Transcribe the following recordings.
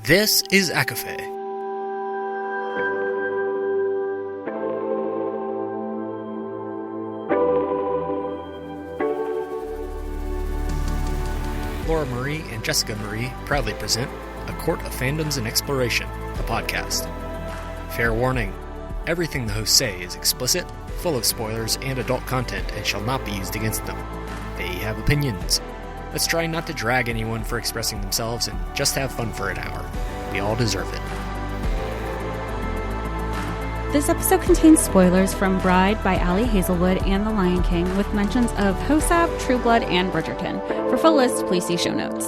This is ACOFAE. Laura Marie and Jessica Marie proudly present A Court of Fandoms and Exploration, a podcast. Fair warning, everything the hosts say is explicit, full of spoilers and adult content and shall not be used against them. They have opinions. Let's try not to drag anyone for expressing themselves and just have fun for an hour. We all deserve it. This episode contains spoilers from Bride by Hazelwood and The Lion King, with mentions of Hosap, True Blood, and Bridgerton. For full list, please see show notes.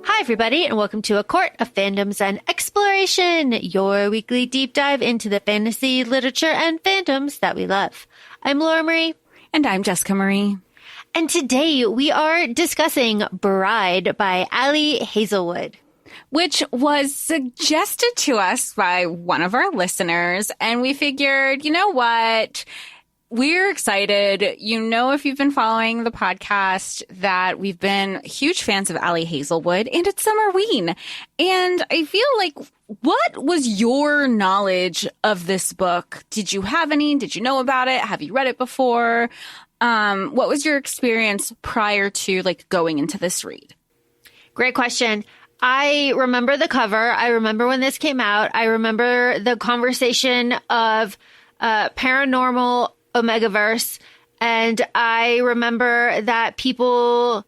Hi, everybody, and welcome to A Court of Fandoms and Exploration, your weekly deep dive into the fantasy, literature, and fandoms that we love. I'm Laura Marie. And I'm Jessica Marie. And today we are discussing Bride by Hazelwood, which was suggested to us by one of our listeners. And we figured, you know what? We're excited. You know, if you've been following the podcast, that we've been huge fans of Hazelwood, and it's Summerween. And I feel like, what was your knowledge of this book? Did you have any? Did you know about it? Have you read it before? What was your experience prior to going into this read? Great question. I remember the cover. I remember when this came out. I remember the conversation of paranormal Omegaverse. And I remember that people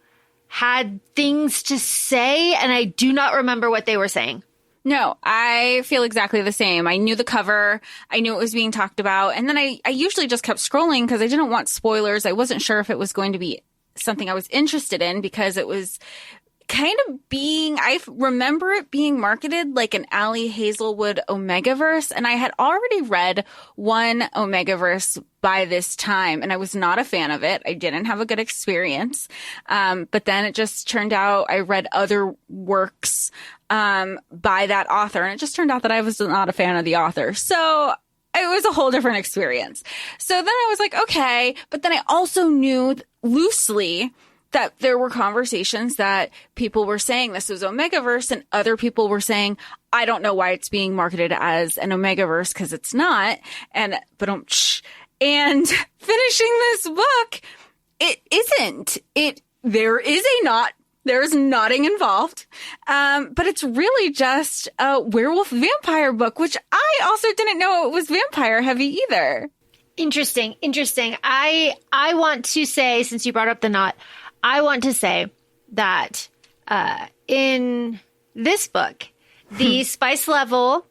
had things to say, and I do not remember what they were saying. No, I feel exactly the same. I knew the cover. I knew it was being talked about. And then I usually just kept scrolling because I didn't want spoilers. I wasn't sure if it was going to be something I was interested in, because it was kind of I remember it being marketed like an Hazelwood Omegaverse, and I had already read one Omegaverse by this time, and I was not a fan of it. I didn't have a good experience. But then it just turned out I read other works by that author, and it just turned out that I was not a fan of the author. So it was a whole different experience. So then I was like, okay. But then I also knew loosely that there were conversations that people were saying this was Omegaverse, and other people were saying, I don't know why it's being marketed as an Omegaverse, because it's not. And finishing this book, it isn't. There is nodding involved. But it's really just a werewolf vampire book, which I also didn't know it was vampire heavy either. Interesting. I want to say, since you brought up the knot, I want to say that in this book, the spice level,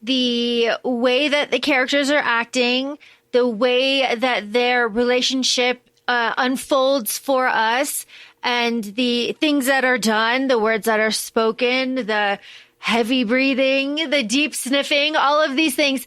the way that the characters are acting, the way that their relationship unfolds for us, and the things that are done, the words that are spoken, the heavy breathing, the deep sniffing, all of these things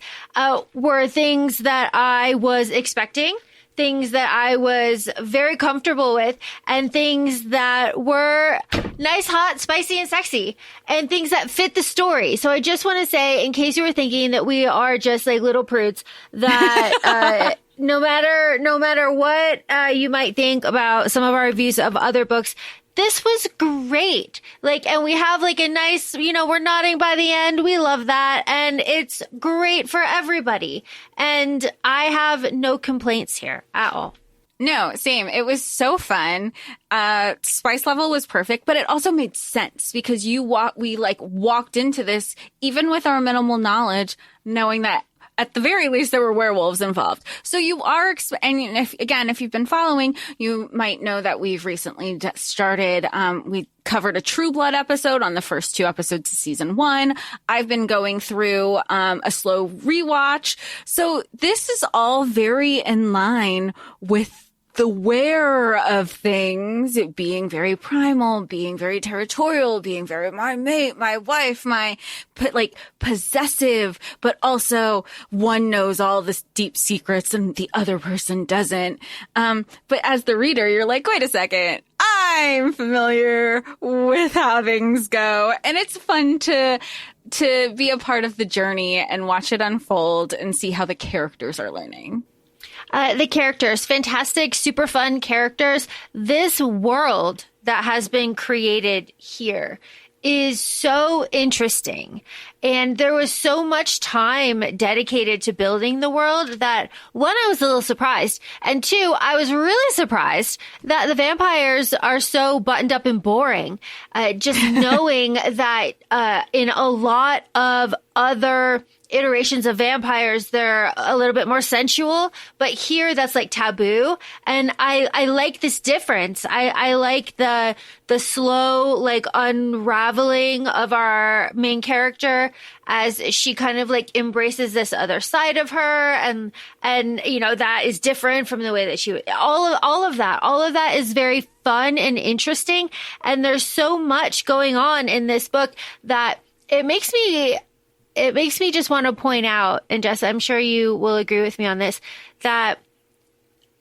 were things that I was expecting, things that I was very comfortable with, and things that were nice, hot, spicy, and sexy, and things that fit the story. So I just want to say, in case you were thinking that we are just like little prudes, that no matter what you might think about some of our reviews of other books, this was great. And we have a nice, we're nodding by the end. We love that. And it's great for everybody. And I have no complaints here at all. No, same. It was so fun. Spice level was perfect, but it also made sense because we walked into this, even with our minimal knowledge, knowing that at the very least, there were werewolves involved. So you are, and if you've been following, you might know that we've recently started, we covered a True Blood episode on the first 2 episodes of season 1. I've been going through a slow rewatch. So this is all very in line with the where of things, being very primal, being very territorial, being very my mate, my wife, possessive, but also one knows all the deep secrets and the other person doesn't. But as the reader, you're like, wait a second, I'm familiar with how things go. And it's fun to be a part of the journey and watch it unfold and see how the characters are learning. The characters, fantastic, super fun characters. This world that has been created here is so interesting. And there was so much time dedicated to building the world that, one, I was a little surprised. And two, I was really surprised that the vampires are so buttoned up and boring. Just knowing that in a lot of other iterations of vampires, they're a little bit more sensual, but here that's like taboo. And I like this difference. I like the slow, like, unraveling of our main character as she kind of like embraces this other side of her. And, you know, that is different from the way that she, all of that is very fun and interesting. And there's so much going on in this book that it makes me just want to point out, and Jess, I'm sure you will agree with me on this, that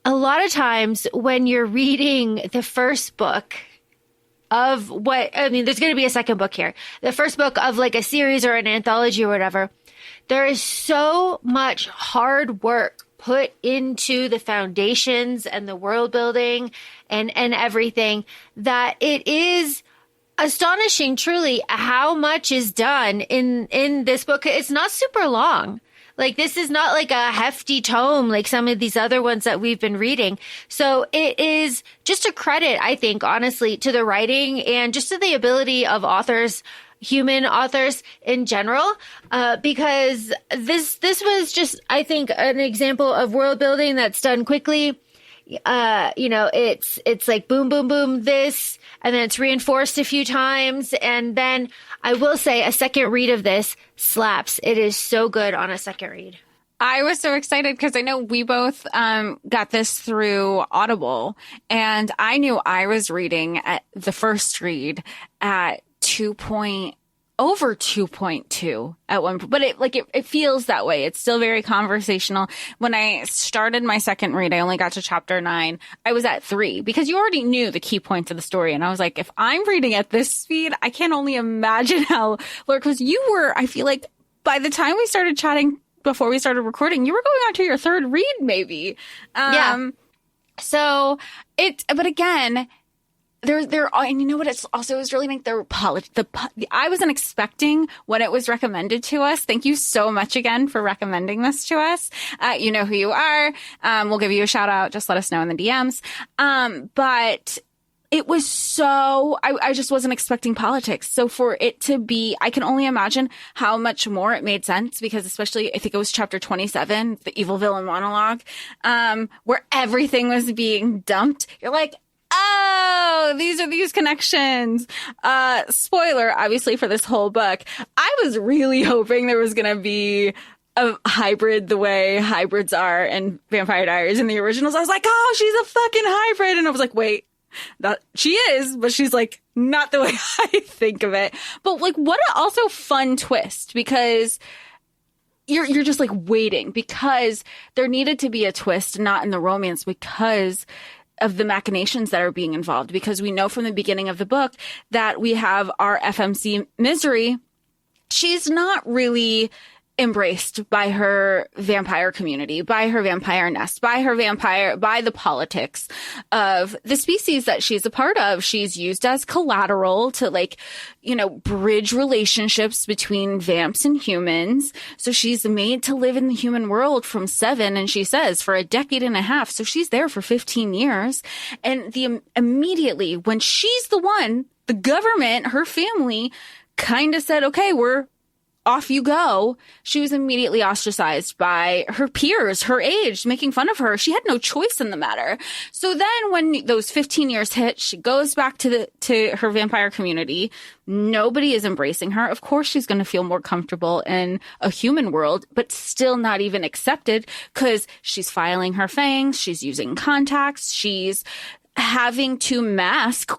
a lot of times when you're reading the first book of there's going to be a second book here, the first book of like a series or an anthology or whatever, there is so much hard work put into the foundations and the world building and everything that it is astonishing, truly, how much is done in this book. It's not super long. Like, this is not like a hefty tome like some of these other ones that we've been reading. So it is just a credit, I think, honestly, to the writing and just to the ability of authors, human authors in general, because this was just, I think, an example of world building that's done quickly. It's like boom, boom, boom, this, and then it's reinforced a few times. And then I will say a second read of this slaps. It is so good on a second read. I was so excited because I know we both got this through Audible, and I knew I was reading at the first read at over 2.2 at one point, but it feels that way. It's still very conversational. When I started my second read, I only got to chapter 9. I was at 3 because you already knew the key points of the story. And I was like, if I'm reading at this speed, I can't only imagine how, Laura, because I feel like by the time we started chatting before we started recording, you were going on to your third read, maybe. Yeah. So but again, and you know what? It was really like I wasn't expecting when it was recommended to us. Thank you so much again for recommending this to us. You know who you are. We'll give you a shout out. Just let us know in the DMs. But it was I just wasn't expecting politics. So for it to be, I can only imagine how much more it made sense, because especially I think it was chapter 27, the evil villain monologue, where everything was being dumped. You're like, oh, these are these connections. Spoiler, obviously, for this whole book. I was really hoping there was going to be a hybrid the way hybrids are in Vampire Diaries in the originals. I was like, oh, she's a fucking hybrid. And I was like, wait, she is, but she's like, not the way I think of it. But like, what an also fun twist, because you're just like waiting, because there needed to be a twist, not in the romance, because of the machinations that are being involved, because we know from the beginning of the book that we have our FMC Misery. She's not really embraced by her vampire community, by her vampire nest, by the politics of the species that she's a part of. She's used as collateral to, like, you know, bridge relationships between vamps and humans. So she's made to live in the human world from 7, and she says for a decade and a half. So she's there for 15 years. And immediately when she's the one, the government, her family kind of said, okay, we're off you go. She was immediately ostracized by her peers, her age, making fun of her. She had no choice in the matter. So then when those 15 years hit, she goes back to her vampire community. Nobody is embracing her. Of course, she's going to feel more comfortable in a human world, but still not even accepted, because she's filing her fangs. She's using contacts. She's having to mask,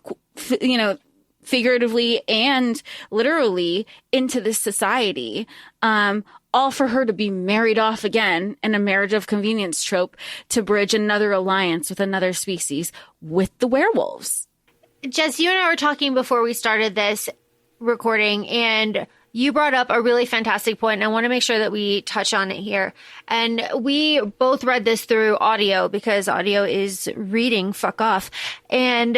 you know, figuratively and literally, into this society, all for her to be married off again in a marriage of convenience trope to bridge another alliance with another species, with the werewolves. Jess, you and I were talking before we started this recording, and you brought up a really fantastic point, and I want to make sure that we touch on it here. And we both read this through audio because audio is reading, fuck off. And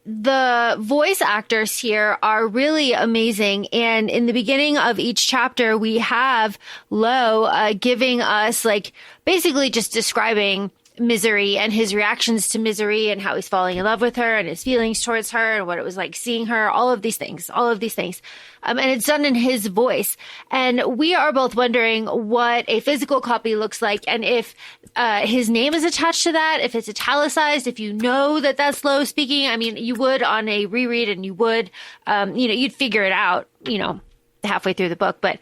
the voice actors here are really amazing. And in the beginning of each chapter, we have Lo giving us, like, basically just describing Misery and his reactions to Misery and how he's falling in love with her and his feelings towards her and what it was like seeing her, all of these things. And it's done in his voice. And we are both wondering what a physical copy looks like and if his name is attached to that, if it's italicized, if you know that that's Lo speaking. I mean, you would on a reread and you would, you'd figure it out, halfway through the book, but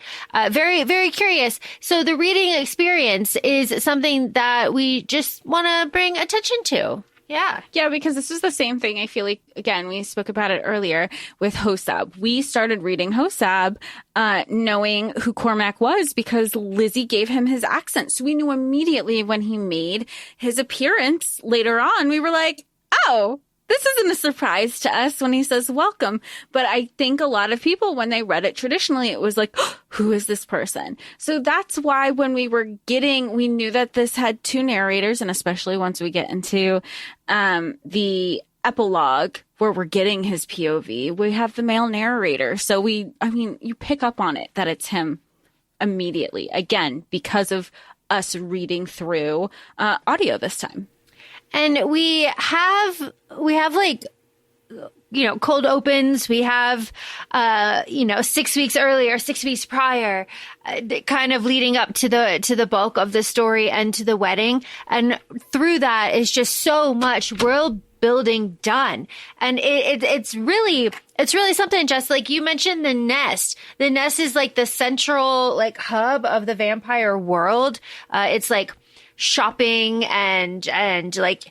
very, very curious. So the reading experience is something that we just want to bring attention to. Yeah. Yeah, because this is the same thing. I feel like, again, we spoke about it earlier with Hosab. We started reading Hosab knowing who Cormac was because Lizzie gave him his accent. So we knew immediately when he made his appearance later on, we were like, oh, this isn't a surprise to us when he says welcome. But I think a lot of people, when they read it traditionally, it was like, oh, who is this person? So that's why when we knew that this had two narrators, and especially once we get into the epilogue where we're getting his POV, we have the male narrator. So you pick up on it that it's him immediately, again, because of us reading through audio this time. And we have like, cold opens. We have, 6 weeks earlier, 6 weeks prior, kind of leading up to the bulk of the story and to the wedding. And through that is just so much world building done. And it's really something. Just like you mentioned, the nest is like the central, like, hub of the vampire world. It's like shopping and like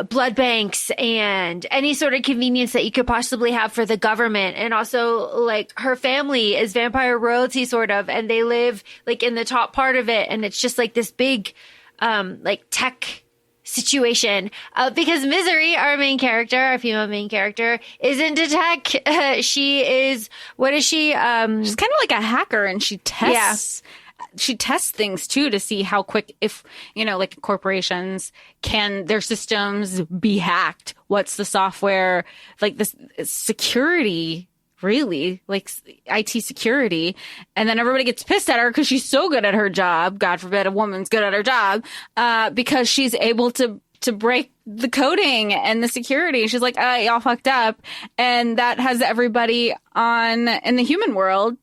blood banks and any sort of convenience that you could possibly have for the government. And also, like, her family is vampire royalty, sort of, and they live like in the top part of it. And it's just like this big like tech situation because Misery, our female main character, is into tech. She is, what is she? She's kind of like a hacker, and she tests. Yeah. She tests things too to see how quick, if, like corporations, can their systems be hacked? What's the software, like this security, really, like IT security. And then everybody gets pissed at her because she's so good at her job. God forbid a woman's good at her job, because she's able to break the coding and the security. She's like, y'all fucked up. And that has everybody in the human world.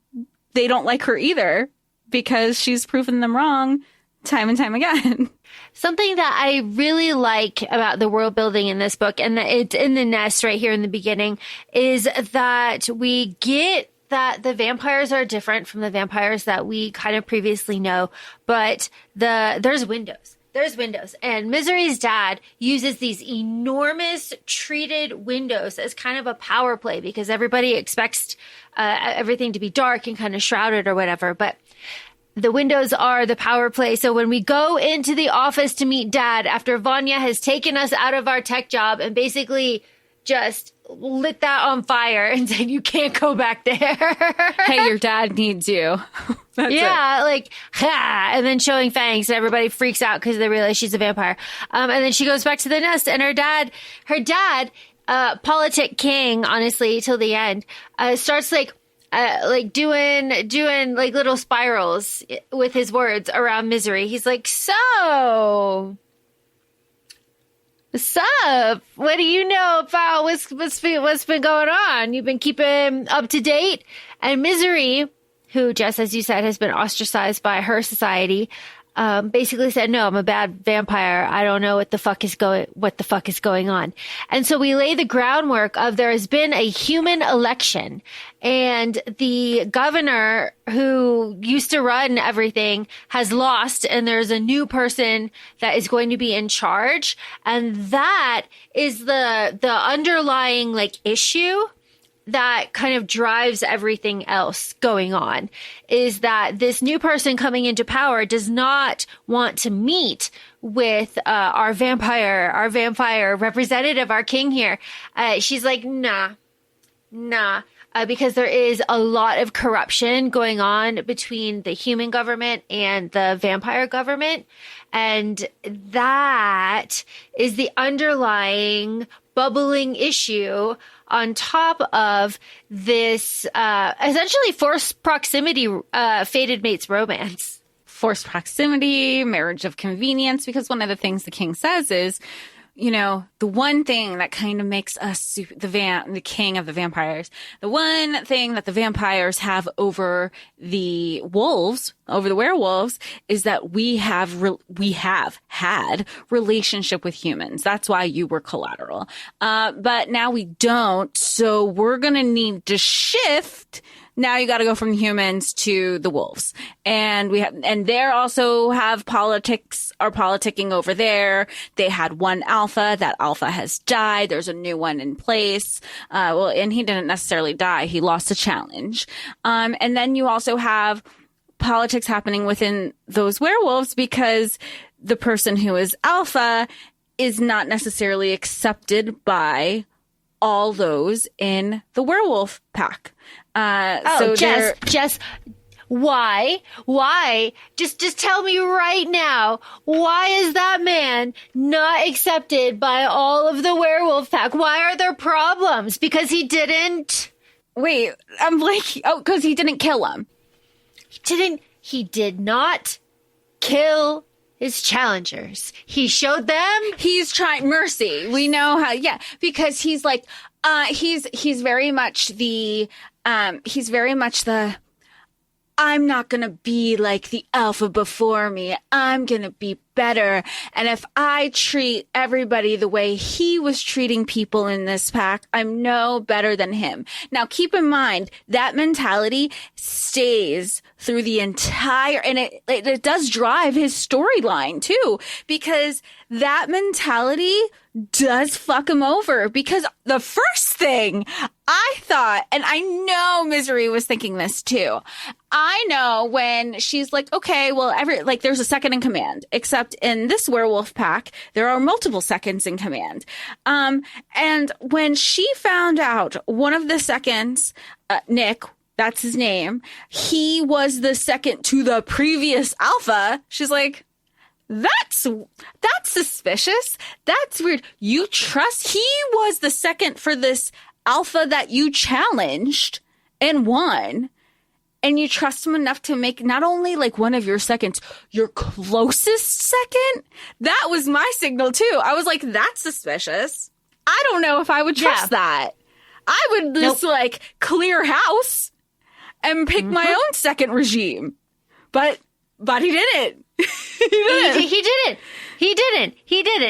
They don't like her either, because she's proven them wrong time and time again. Something that I really like about the world building in this book, and it's in the nest right here in the beginning, is that we get that the vampires are different from the vampires that we kind of previously know, but there's windows. There's windows. And Misery's dad uses these enormous treated windows as kind of a power play because everybody expects everything to be dark and kind of shrouded or whatever. But the windows are the power play. So when we go into the office to meet Dad after Vanya has taken us out of our tech job and basically just lit that on fire and said, you can't go back there. Hey, your dad needs you. That's it. Like, ha, and then showing fangs and everybody freaks out because they realize she's a vampire. And then she goes back to the nest and her dad, politic king, honestly, till the end, starts like doing like little spirals with his words around Misery. He's like, so what's up? What do you know about what's been going on? You've been keeping up to date? And Misery, who, just as you said, has been ostracized by her society, basically said, no, I'm a bad vampire. I don't know what the fuck is going on. And so we lay the groundwork of there has been a human election, and the governor who used to run everything has lost, and there's a new person that is going to be in charge. And that is the underlying like issue that kind of drives everything else going on, is that this new person coming into power does not want to meet with our vampire representative, our king here. She's like, nah, because there is a lot of corruption going on between the human government and the vampire government. And that is the underlying bubbling issue on top of this essentially forced proximity, fated mates romance. Forced proximity, marriage of convenience, because one of the things the king says is, you know, the one thing that kind of makes us the king of the vampires, the one thing that the vampires have over the wolves, over the werewolves, is that we have had relationship with humans. That's why you were collateral. But now we don't. So we're going to need to shift. Now you got to go from humans to the wolves. And they're also have politicking over there. They had one alpha. That alpha has died. There's a new one in place. And he didn't necessarily die. He lost a challenge. And then you also have politics happening within those werewolves because the person who is alpha is not necessarily accepted by all those in the werewolf pack. Jess, why? Just tell me right now, why is that man not accepted by all of the werewolf pack? Why are there problems? Because he didn't... Wait, I'm like, because he didn't kill him. He did not kill his challengers. He showed them. He's trying mercy. We know how, because he's like, he's very much the, I'm not going to be like the alpha before me. I'm going to be better. And if I treat everybody the way he was treating people in this pack, I'm no better than him. Now, keep in mind that mentality stays through the entire, and it does drive his storyline too, because that mentality does fuck him over. Because the first thing I thought, and I know Misery was thinking this too, I know when she's like, okay, well, there's a second in command, except in this werewolf pack, there are multiple seconds in command. And when she found out one of the seconds, Nick, that's his name, he was the second to the previous alpha, she's like, that's suspicious. That's weird. He was the second for this alpha that you challenged and won. And you trust him enough to make not only like one of your seconds, your closest second. That was my signal too. I was like, that's suspicious. I don't know if I would trust that. I would just like clear house and pick my own second regime. But he didn't. He didn't.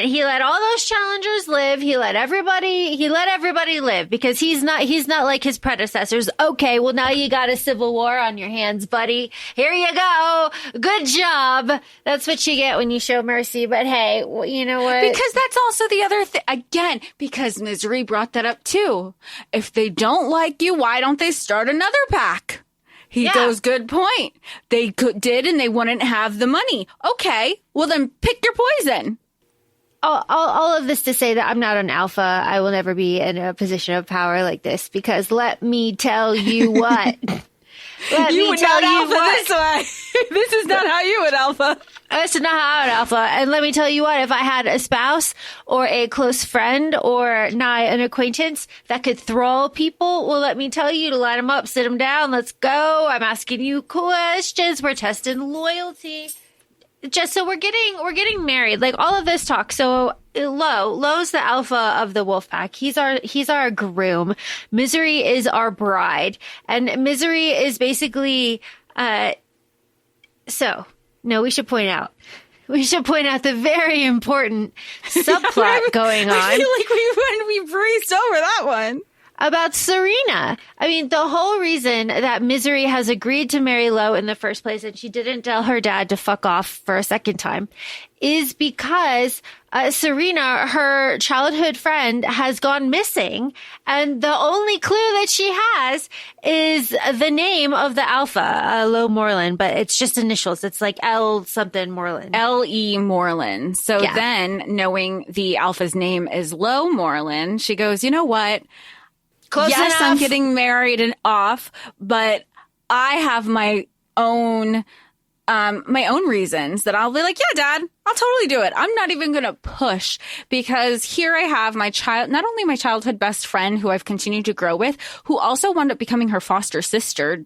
He let all those challengers live. He let everybody live because he's not like his predecessors. Okay, well now you got a civil war on your hands, buddy. Here you go. Good job. That's what you get when you show mercy. But hey, you know what? Because that's also the other thing. Again, because Misery brought that up too. If they don't like you, why don't they start another pack? He goes, good point. They did and they wouldn't have the money. Okay, well then pick your poison. All of this to say that I'm not an alpha. I will never be in a position of power like this because let me tell you what. You would not alpha this way. This is not how you would alpha. This is not how I would alpha. And let me tell you what, if I had a spouse or a close friend or nigh an acquaintance that could thrall people, well, let me tell you to line them up, sit them down. Let's go. I'm asking you questions. We're testing loyalty. Just so we're getting married. Like all of this talk. So Lo's the alpha of the wolf pack. He's our groom. Misery is our bride. And Misery is basically, no, we should point out the very important subplot going on. I feel like we breezed over that one. About Serena. I mean, the whole reason that Misery has agreed to marry Lo in the first place, and she didn't tell her dad to fuck off for a second time, is because Serena, her childhood friend, has gone missing. And the only clue that she has is the name of the alpha, Lo Moreland, but it's just initials. It's like L something Moreland. L.E. Moreland. So then, knowing the alpha's name is Lo Moreland, she goes, you know what? Close yes, enough. I'm getting married and off, but I have my own reasons that I'll be like, yeah, Dad, I'll totally do it. I'm not even going to push, because here I have not only my childhood best friend who I've continued to grow with, who also wound up becoming her foster sister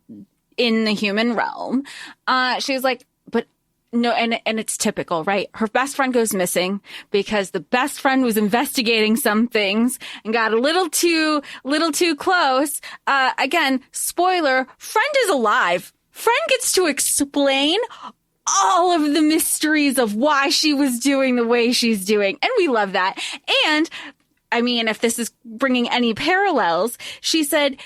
in the human realm. She's like, but no, and it's typical, right? Her best friend goes missing because the best friend was investigating some things and got a little too close. Again, spoiler, friend is alive. Friend gets to explain all of the mysteries of why she was doing the way she's doing. And we love that. And I mean, if this is bringing any parallels, she said,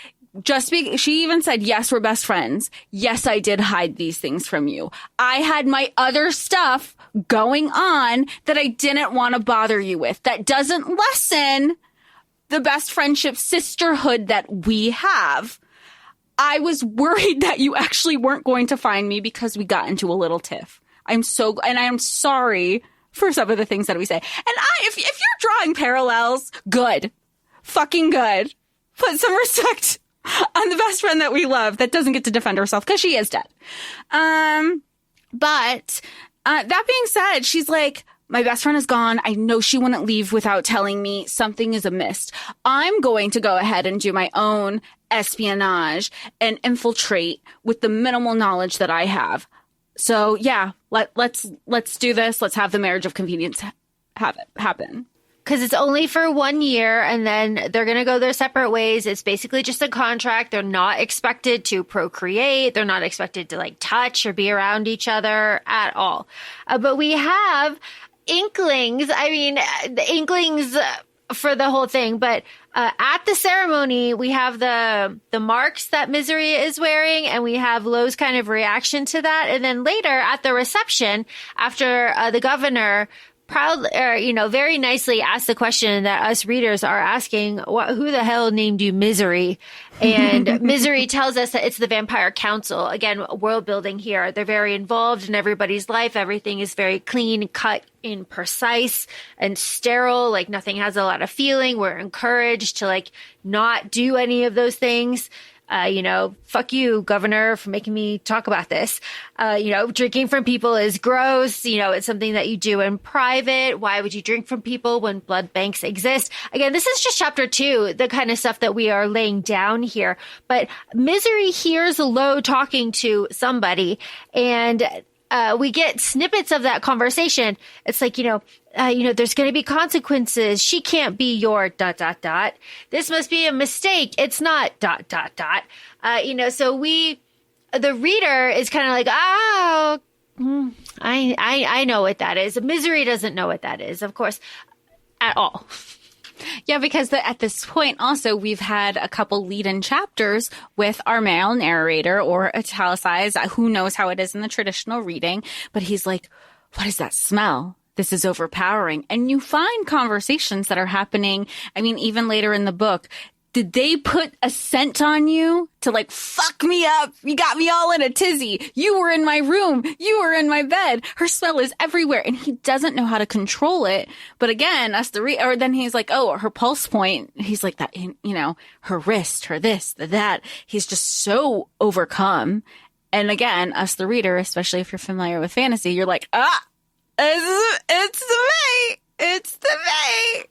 she even said, yes, we're best friends. Yes, I did hide these things from you. I had my other stuff going on that I didn't want to bother you with. That doesn't lessen the best friendship sisterhood that we have. I was worried that you actually weren't going to find me because we got into a little tiff. I am sorry for some of the things that we say. And if you're drawing parallels, good. Fucking good. Put some respect on the best friend that we love that doesn't get to defend herself because she is dead. But that being said, she's like, my best friend is gone. I know she wouldn't leave without telling me something is amiss. I'm going to go ahead and do my own espionage and infiltrate with the minimal knowledge that I have. So yeah, let's do this. Let's have the marriage of convenience happen. Because it's only for 1 year, and then they're going to go their separate ways. It's basically just a contract. They're not expected to procreate. They're not expected to like touch or be around each other at all. But we have inklings. I mean, the inklings for the whole thing. But at the ceremony, we have the marks that Misery is wearing, and we have Lo's kind of reaction to that. And then later at the reception, after the governor very nicely asked the question that us readers are asking, who the hell named you Misery? And Misery tells us that it's the Vampire Council. Again, world building here. They're very involved in everybody's life. Everything is very clean, cut in precise and sterile. Like nothing has a lot of feeling. We're encouraged to like not do any of those things. Fuck you, governor, for making me talk about this. Drinking from people is gross. It's something that you do in private. Why would you drink from people when blood banks exist? Again, this is just chapter 2, the kind of stuff that we are laying down here. But Misery hears Lo talking to somebody, and we get snippets of that conversation. It's like, there's going to be consequences. She can't be your ... This must be a mistake. It's not ... So the reader is kind of like, I know what that is. Misery doesn't know what that is, of course, at all. Yeah, because at this point also we've had a couple lead-in chapters with our male narrator, or italicized, who knows how it is in the traditional reading, but he's like, what is that smell? This is overpowering. And you find conversations that are happening. I mean, even later in the book, did they put a scent on you to like fuck me up? You got me all in a tizzy. You were in my room. You were in my bed. Her smell is everywhere, and he doesn't know how to control it. But again, or then he's like, oh, her pulse point. He's like that, her wrist, her this, that. He's just so overcome. And again, us, the reader, especially if you're familiar with fantasy, you're like, it's the me. It's the me.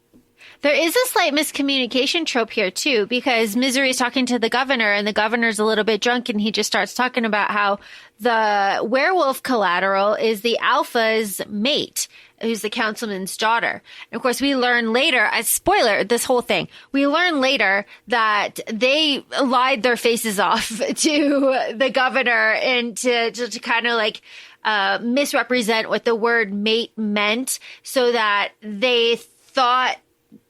There is a slight miscommunication trope here, too, because Misery's talking to the governor, and the governor's a little bit drunk, and he just starts talking about how the werewolf collateral is the alpha's mate, who's the councilman's daughter. And of course, we learn later, as spoiler, this whole thing, we learn later that they lied their faces off to the governor and to kind of like misrepresent what the word mate meant, so that they thought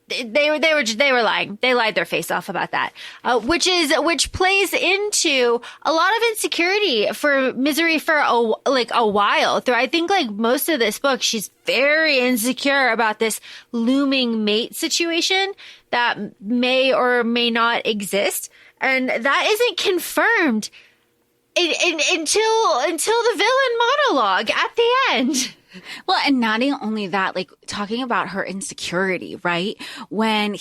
they were lying. They lied their face off about that, which plays into a lot of insecurity for Misery for a while through. I think like most of this book, she's very insecure about this looming mate situation that may or may not exist, and that isn't confirmed until the villain monologue at the end. Well, and not only that, like talking about her insecurity, right? When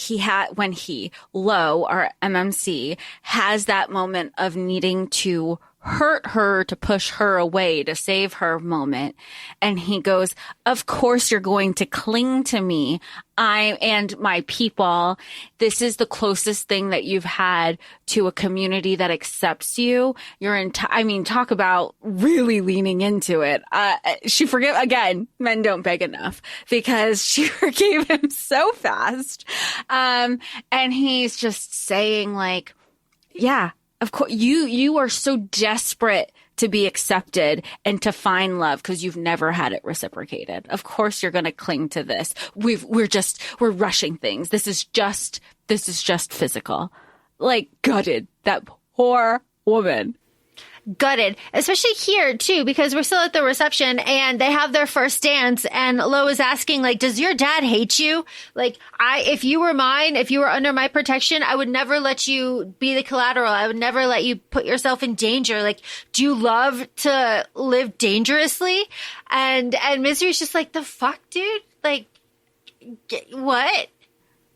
Lo, or MMC, has that moment of needing to hurt her to push her away to save her moment. And he goes, of course you're going to cling to me. I and my people. This is the closest thing that you've had to a community that accepts you. Talk about really leaning into it. Again, men don't beg enough, because she forgave him so fast. And he's just saying like, yeah, of course, you are so desperate to be accepted and to find love because you've never had it reciprocated. Of course, you're going to cling to this. We're rushing things. This is just physical. Like, gutted. That poor woman. Gutted, especially here too, because we're still at the reception and they have their first dance, and Lo is asking, like, does your dad hate you? Like, if you were under my protection, I would never let you be the collateral. I would never let you put yourself in danger. Like, do you love to live dangerously? And Misery's just like, the fuck, dude? Like, what?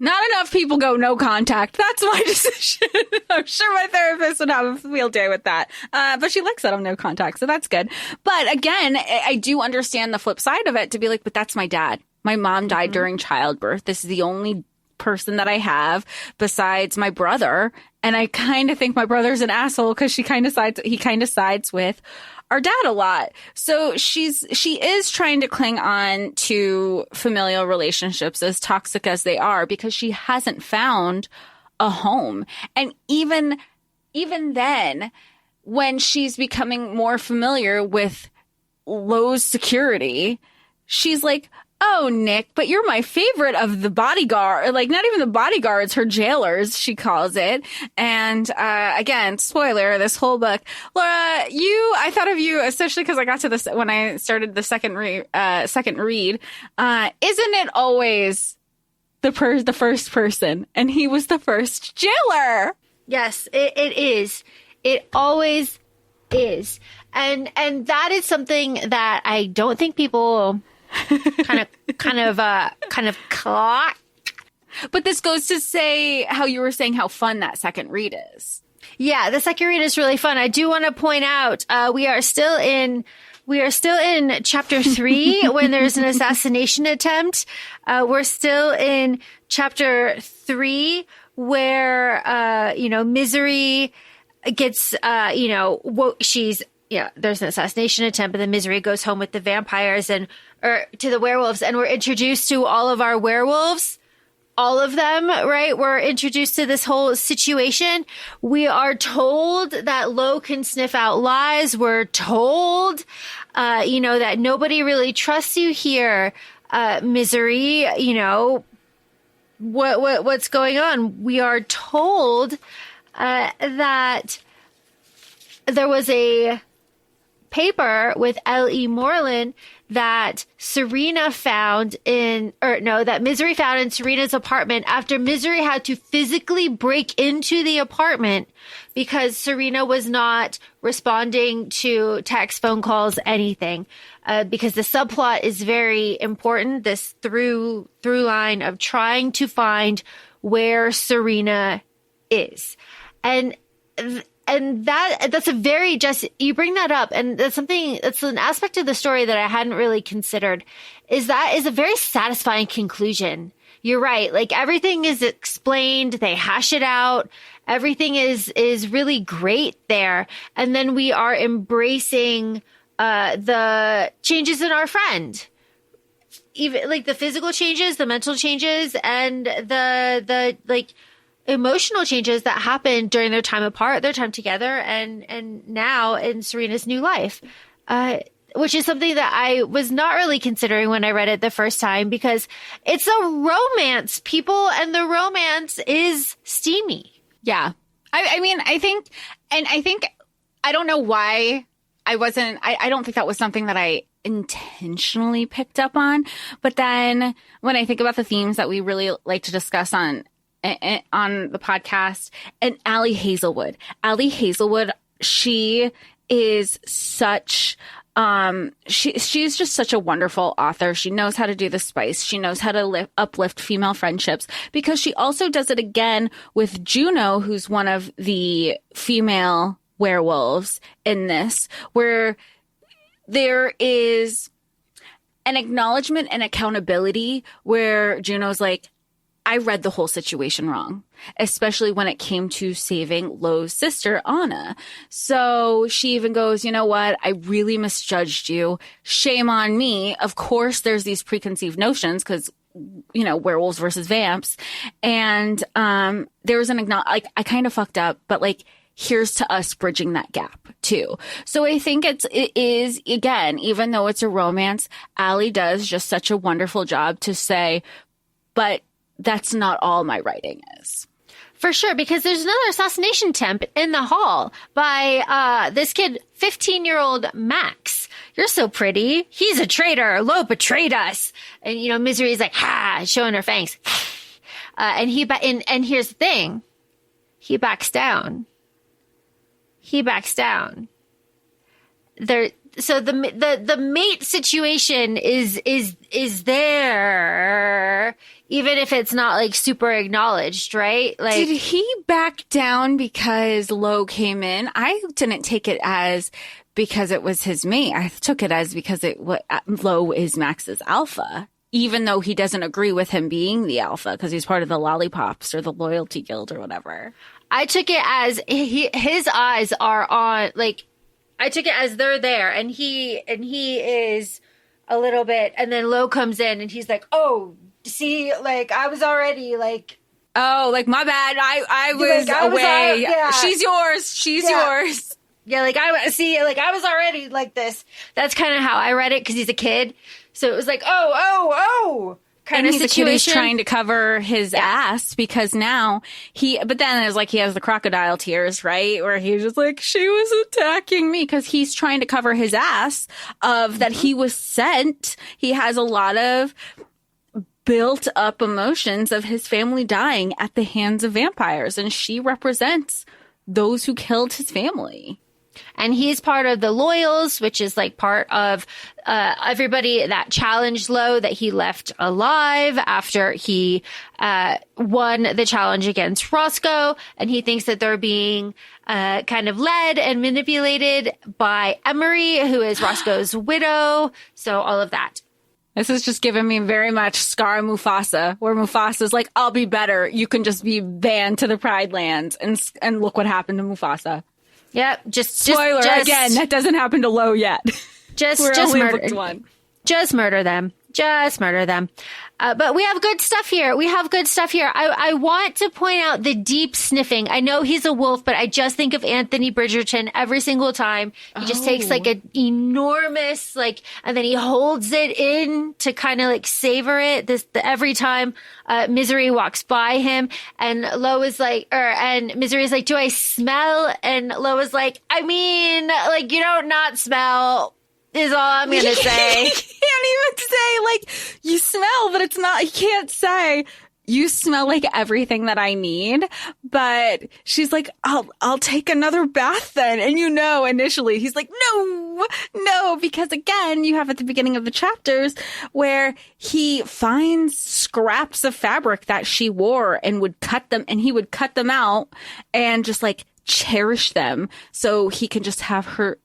Not enough people go no contact. That's my decision. I'm sure my therapist would have a field day with that. But she likes that I'm no contact, so that's good. But again, I do understand the flip side of it, to be like, but that's my dad. My mom died during childbirth. This is the only person that I have besides my brother. And I kind of think my brother's an asshole because he kind of sides with our dad a lot. So she is trying to cling on to familial relationships, as toxic as they are, because she hasn't found a home. And even then, when she's becoming more familiar with Lo's security, she's like, oh, Nick, but you're my favorite of the bodyguard. Like, not even the bodyguards, her jailers, she calls it. And again, spoiler, this whole book, Laura, I thought of you, especially because I got to this when I started the second read. Isn't it always the first person? And he was the first jailer. Yes, it is. It always is. And that is something that I don't think people kind of clock. But this goes to say how you were saying how fun that second read is. Yeah, the second read is really fun. I do want to point out we are still in chapter 3 when there's an assassination attempt. We're still in chapter 3 where Misery gets there's an assassination attempt, and then Misery goes home with the vampires or to the werewolves, and we're introduced to all of our werewolves, all of them, right? We're introduced to this whole situation. We are told that Lo can sniff out lies. We're told, that nobody really trusts you here, Misery. What's going on? We are told that there was a paper with L.E. Moreland that that Misery found in Serena's apartment after Misery had to physically break into the apartment because Serena was not responding to text, phone calls, anything. Because the subplot is very important, this through line of trying to find where Serena is. And that's a very you bring that up, and that's an aspect of the story that I hadn't really considered, is a very satisfying conclusion. You're right. Like, everything is explained. They hash it out. Everything is really great there. And then we are embracing, the changes in our friend. Even like the physical changes, the mental changes, and the emotional changes that happened during their time apart, their time together, and now in Serena's new life, which is something that I was not really considering when I read it the first time, because it's a romance, people, and the romance is steamy. Yeah. I think I don't know why I don't think that was something that I intentionally picked up on. But then when I think about the themes that we really like to discuss on the podcast, and Allie Hazelwood, she is such she's just such a wonderful author. She knows how to do the spice. She knows how to uplift female friendships, because she also does it again with Juno, who's one of the female werewolves in this, where there is an acknowledgement and accountability where Juno's like, I read the whole situation wrong, especially when it came to saving Lo's sister, Anna. So she even goes, you know what? I really misjudged you. Shame on me. Of course, there's these preconceived notions because, werewolves versus vamps. And there was like, I kind of fucked up, but like, here's to us bridging that gap too. So I think it is, again, even though it's a romance, Allie does just such a wonderful job to say, but that's not all my writing is. For sure, because there's another assassination attempt in the hall by this kid, 15-year-old Max. You're so pretty. He's a traitor. Lo betrayed us. And, Misery's like, ha, showing her fangs. And here's the thing. He backs down. So the mate situation is there, even if it's not like super acknowledged, right? Like, did he back down because Lo came in? I didn't take it as because it was his mate. I took it as because Lo is Max's alpha, even though he doesn't agree with him being the alpha because he's part of the Lollipops or the Loyalty Guild or whatever. I took it as his eyes are on, like, I took it as they're there, and he is a little bit, and then Lo comes in, and he's like, "Oh, see, like I was already like, oh, like my bad, I was away. Yeah. She's yours. Yeah, like I was already like this." That's kind of how I read it because he's a kid, so it was like, oh. Kind of situation. He's trying to cover his ass because now but then there's like he has the crocodile tears, right? Where he's just like, she was attacking me because he's trying to cover his ass of that he was sent. He has a lot of built up emotions of his family dying at the hands of vampires, and she represents those who killed his family. And he's part of the Loyals, which is like part of everybody that challenged Lo that he left alive after he won the challenge against Roscoe. And he thinks that they're being kind of led and manipulated by Emery, who is Roscoe's widow. So all of that. This is just giving me very much Scar Mufasa, where Mufasa's like, I'll be better. You can just be banned to the Pride Lands. And look what happened to Mufasa. Yep. Spoiler again. That doesn't happen to Lo yet. Just murder them. Just murder them. But we have good stuff here. I want to point out the deep sniffing. I know he's a wolf, but I just think of Anthony Bridgerton every single time. He just takes like an enormous, and then he holds it in to kind of like savor it. Every time Misery walks by him, and Lo is like, and Misery is like, do I smell? And Lo is like, I mean, like, you don't not smell. Is all I'm going to say. You can't even say, like, you smell, but it's not, you can't say, you smell like everything that I need. But she's like, I'll take another bath then. And initially he's like, no, because again, you have at the beginning of the chapters where he finds scraps of fabric that she wore and would cut them, and he would cut them out and just like cherish them so he can just have her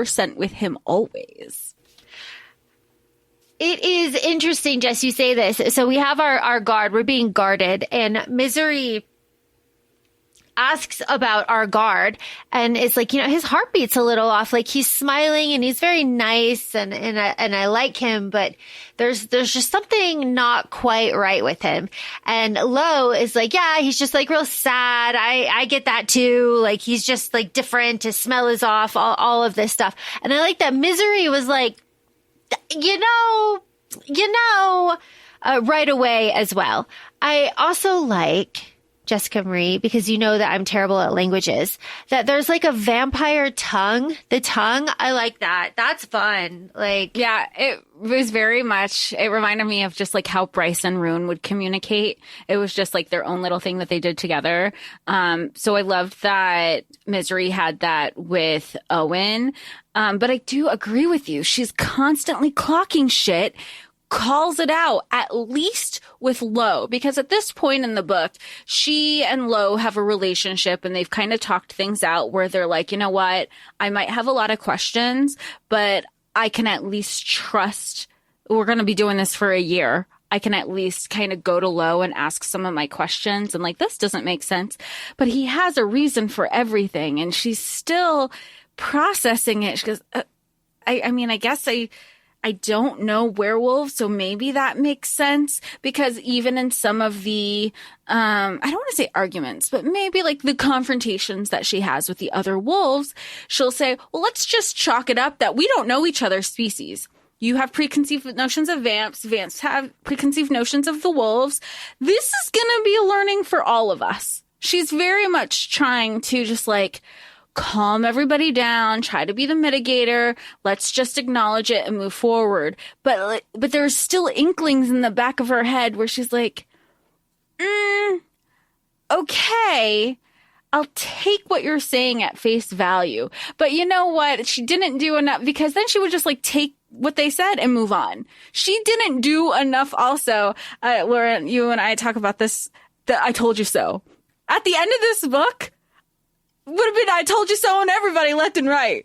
scent with him always. It is interesting, Jess, you say this. So we have our guard. We're being guarded, and Misery asks about our guard, and it's like, his heartbeat's a little off. Like, he's smiling and he's very nice, and I like him, but there's just something not quite right with him. And Lo is like, yeah, he's just like real sad. I get that too. Like, he's just like different. His smell is off, all of this stuff. And I like that Misery was like, right away as well. I also like Jessica Marie, because you know that I'm terrible at languages, that there's like a vampire tongue. The tongue, I like that. That's fun. Like, yeah, it was very much, it reminded me of just like how Bryce and Rune would communicate. It was just like their own little thing that they did together. So I loved that Misery had that with Owen. But I do agree with you. She's constantly clocking shit, calls it out, at least with Lo, because at this point in the book, she and Lo have a relationship and they've kind of talked things out where they're like, you know what, I might have a lot of questions, but I can at least trust we're going to be doing this for a year. I can at least kind of go to Lo and ask some of my questions and like, this doesn't make sense, but he has a reason for everything. And she's still processing it. She goes, I mean, I guess I don't know werewolves, so maybe that makes sense, because even in some of the, I don't want to say arguments, but maybe like the confrontations that she has with the other wolves, she'll say, well, let's just chalk it up that we don't know each other's species. You have preconceived notions of vamps. Vamps have preconceived notions of the wolves. This is going to be a learning for all of us. She's very much trying to just like calm everybody down, try to be the mitigator. Let's just acknowledge it and move forward. But there's still inklings in the back of her head where she's like, okay, I'll take what you're saying at face value. But you know what? She didn't do enough, because then she would just like take what they said and move on. She didn't do enough also. Lauren, you and I talk about this, that I told you so. At the end of this book, would have been I told you so on everybody left and right.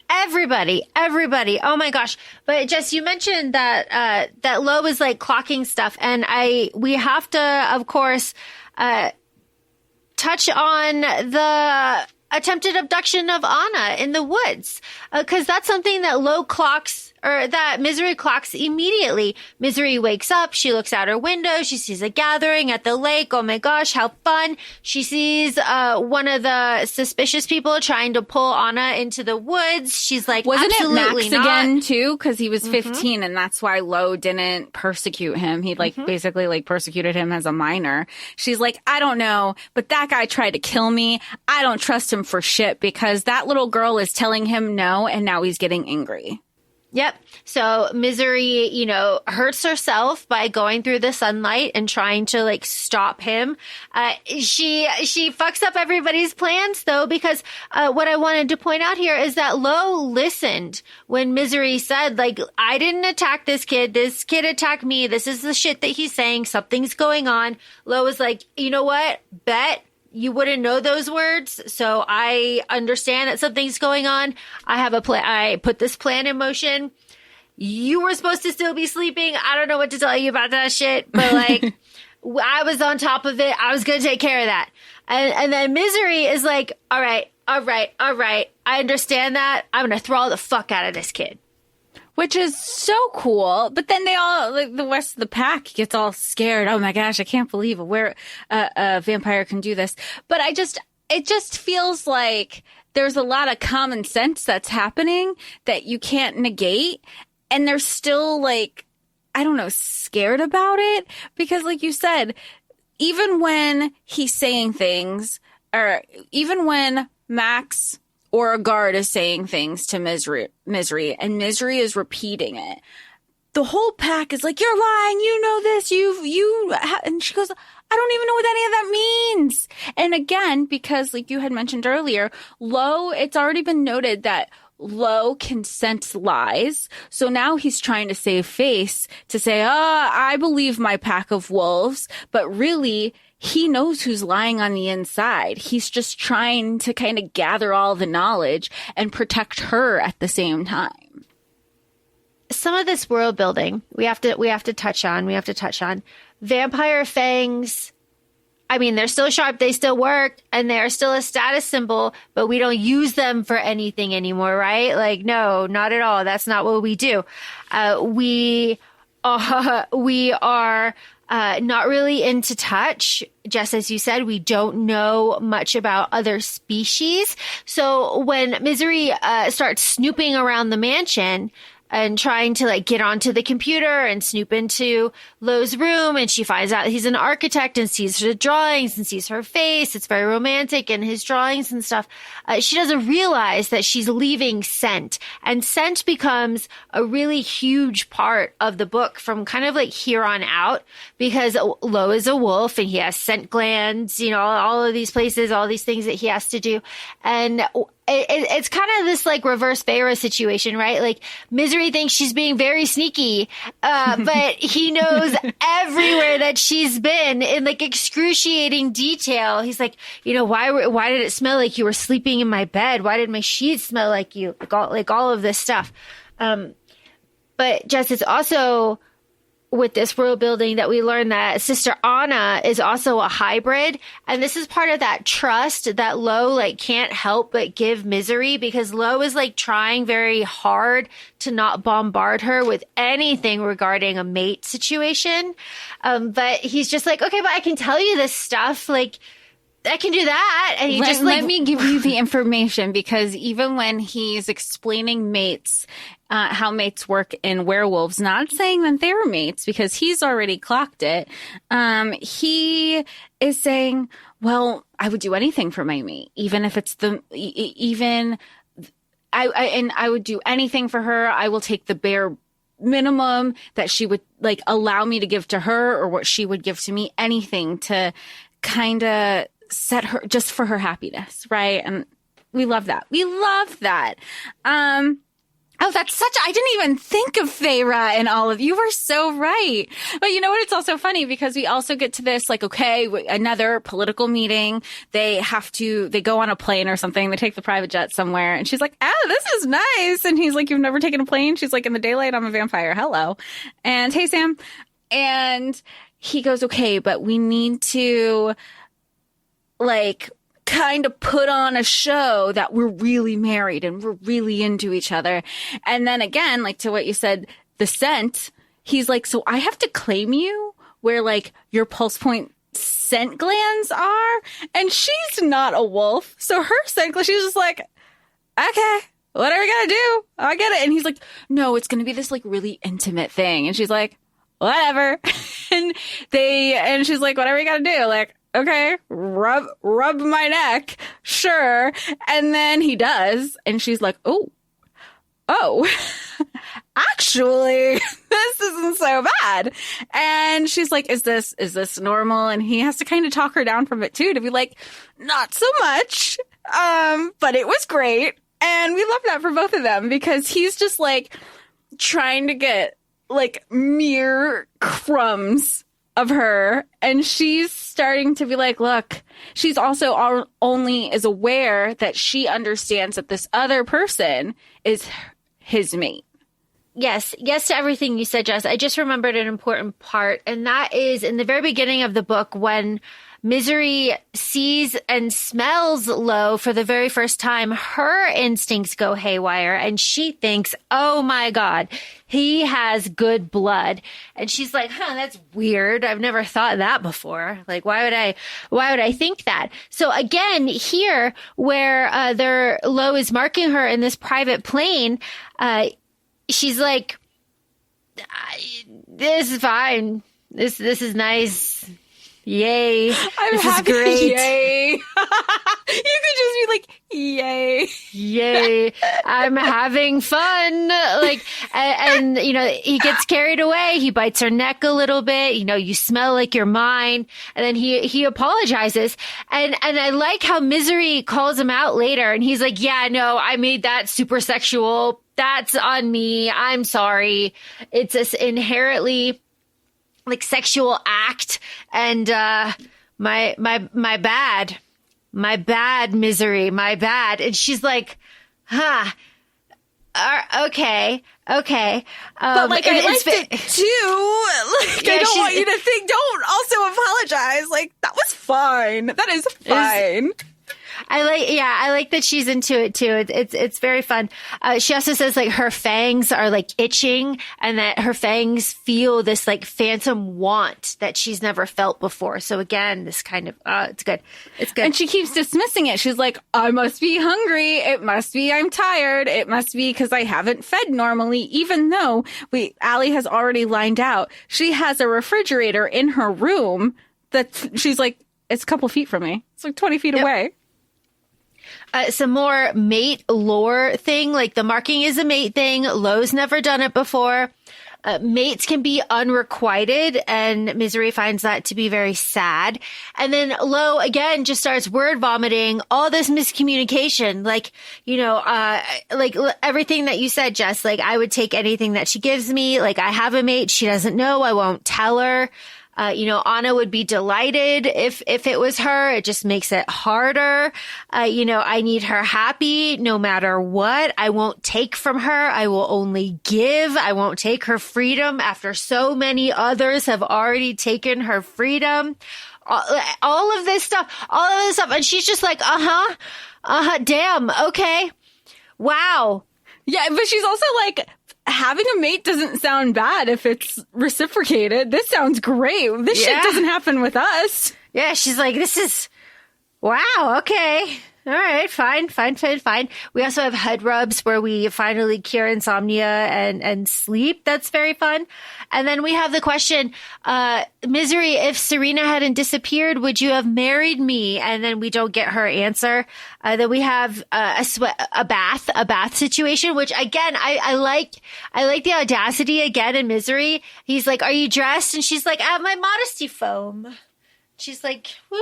Everybody. Oh my gosh. But Jess, you mentioned that that Lo is like clocking stuff, and we have to, of course, touch on the attempted abduction of Anna in the woods, because that's something that Lo clocks, or that Misery clocks immediately. Misery wakes up. She looks out her window. She sees a gathering at the lake. Oh my gosh, how fun. She sees one of the suspicious people trying to pull Anna into the woods. She's like, wasn't absolutely it Max not. again too? Because he was 15, and that's why Lo didn't persecute him. He basically like persecuted him as a minor. She's like, I don't know, but that guy tried to kill me. I don't trust him for shit, because that little girl is telling him no, and now he's getting angry. Yep. So Misery, hurts herself by going through the sunlight and trying to like stop him. She fucks up everybody's plans though, because what I wanted to point out here is that Lo listened when Misery said, like, I didn't attack this kid. This kid attacked me. This is the shit that he's saying. Something's going on. Lo was like, you know what? Bet you wouldn't know those words, so I understand that something's going on. I have a plan. I put this plan in motion. You were supposed to still be sleeping. I don't know what to tell you about that shit, but like, I was on top of it. I was going to take care of that. And then Misery is like, all right. I understand that. I'm going to throttle the fuck out of this kid. Which is so cool. But then they all, like, the rest of the pack gets all scared. Oh my gosh, I can't believe a vampire can do this. But it just feels like there's a lot of common sense that's happening that you can't negate. And they're still like, I don't know, scared about it. Because like you said, even when he's saying things, or even when Max or a guard is saying things to Misery, and Misery is repeating it, the whole pack is like, you're lying, you know this, and she goes, I don't even know what any of that means. And again, because like you had mentioned earlier, Lo, it's already been noted that Lo can sense lies. So now he's trying to save face to say, I believe my pack of wolves, but really he knows who's lying on the inside. He's just trying to kind of gather all the knowledge and protect her at the same time. Some of this world building we have to touch on. Vampire fangs. I mean, they're still sharp, they still work, and they are still a status symbol, but we don't use them for anything anymore, right? Like, no, not at all. That's not what we do. We are not really into touch. Just as you said, we don't know much about other species. So when Misery starts snooping around the mansion, and trying to like get onto the computer and snoop into Lo's room. And she finds out he's an architect and sees her drawings and sees her face. It's very romantic in his drawings and stuff. She doesn't realize that she's leaving scent, and scent becomes a really huge part of the book from kind of like here on out, because Lo is a wolf and he has scent glands, you know, all of these places, all these things that he has to do. And it's kind of this like reverse Feyre situation, right? Like Misery thinks she's being very sneaky, but he knows everywhere that she's been in like excruciating detail. He's like, you know, why did it smell like you were sleeping in my bed? Why did my sheets smell like you? Like all of this stuff. But Jess, it's also with this world building that we learn that Sister Anna is also a hybrid. And this is part of that trust that Lo like can't help but give Misery, because Lo is like trying very hard to not bombard her with anything regarding a mate situation. But he's just like, okay, but I can tell you this stuff. Like, I can do that. And let me give you the information, because even when he's explaining mates, how mates work in werewolves, not saying that they're mates because he's already clocked it. He is saying, well, I would do anything for my mate, even if it's I would do anything for her. I will take the bare minimum that she would like allow me to give to her, or what she would give to me, anything to kind of set her just for her happiness, right? And we love that. We love that. I didn't even think of Feyre and all of you were so right. But you know what? It's also funny because we also get to this, like, okay, another political meeting. They go on a plane or something. They take the private jet somewhere. And she's like, oh, this is nice. And he's like, you've never taken a plane? She's like, in the daylight, I'm a vampire. Hello. And hey, Sam. And he goes, okay, but we need to like kind of put on a show that we're really married and we're really into each other. And then again, like to what you said, the scent, he's like, so I have to claim you where like your pulse point scent glands are. And she's not a wolf. So her scent glands, she's just like, okay, what are we gonna do? I get it. And he's like, no, it's going to be this like really intimate thing. And she's like, whatever. and she's like, whatever you got to do. Like, okay, rub my neck. Sure. And then he does. And she's like, oh, actually, this isn't so bad. And she's like, is this normal? And he has to kind of talk her down from it too, to be like, not so much. But it was great. And we love that for both of them, because he's just like trying to get like mere crumbs of her, and she's starting to be like, look, she's also only is aware that she understands that this other person is his mate. Yes to everything you said, Jess. I just remembered an important part, and that is in the very beginning of the book when Misery sees and smells Lo for the very first time. Her instincts go haywire, and she thinks, oh my God, he has good blood. And she's like, that's weird. I've never thought that before. Like, why would I think that? So again, here where Lo is marking her in this private plane, she's like, this is fine. This is nice. Yay. This is great. Yay. You could just be like, yay. Yay. I'm having fun. Like, and, you know, he gets carried away. He bites her neck a little bit. You know, you smell like you're mine. And then he apologizes. And I like how Misery calls him out later. And he's like, yeah, no, I made that super sexual. That's on me. I'm sorry. It's this inherently like sexual act, and my bad, Misery, my bad. And she's like, okay. But like, I liked it too. Like, yeah, I don't want you to think, don't also apologize. Like, that was fine. That is fine. I like that she's into it too. It's very fun. She also says like her fangs are like itching and that her fangs feel this like phantom want that she's never felt before. So again, this kind of, it's good. It's good. And she keeps dismissing it. She's like, I must be hungry. It must be I'm tired. It must be because I haven't fed normally, even though Allie has already lined out. She has a refrigerator in her room that she's like, it's a couple feet from me. It's like 20 feet away. Some more mate lore thing, like the marking is a mate thing. Lo's never done it before. Mates can be unrequited, and Misery finds that to be very sad. And then Lo again just starts word vomiting all this miscommunication, like, you know, like everything that you said, Jess. Like I would take anything that she gives me. Like I have a mate, she doesn't know, I won't tell her. You know, Anna would be delighted if it was her. It just makes it harder. You know, I need her happy no matter what. I won't take from her. I will only give. I won't take her freedom after so many others have already taken her freedom. All of this stuff. And she's just like, damn. Okay. Wow. Yeah. But she's also like, having a mate doesn't sound bad if it's reciprocated. This sounds great. This shit doesn't happen with us. Yeah, she's like, this is, wow, okay. All right, fine. We also have head rubs where we finally cure insomnia and sleep. That's very fun. And then we have the question, Misery, if Serena hadn't disappeared, would you have married me? And then we don't get her answer. Then we have a bath situation, which again, I like the audacity again in Misery. He's like, are you dressed? And she's like, I have my modesty foam. She's like, woo.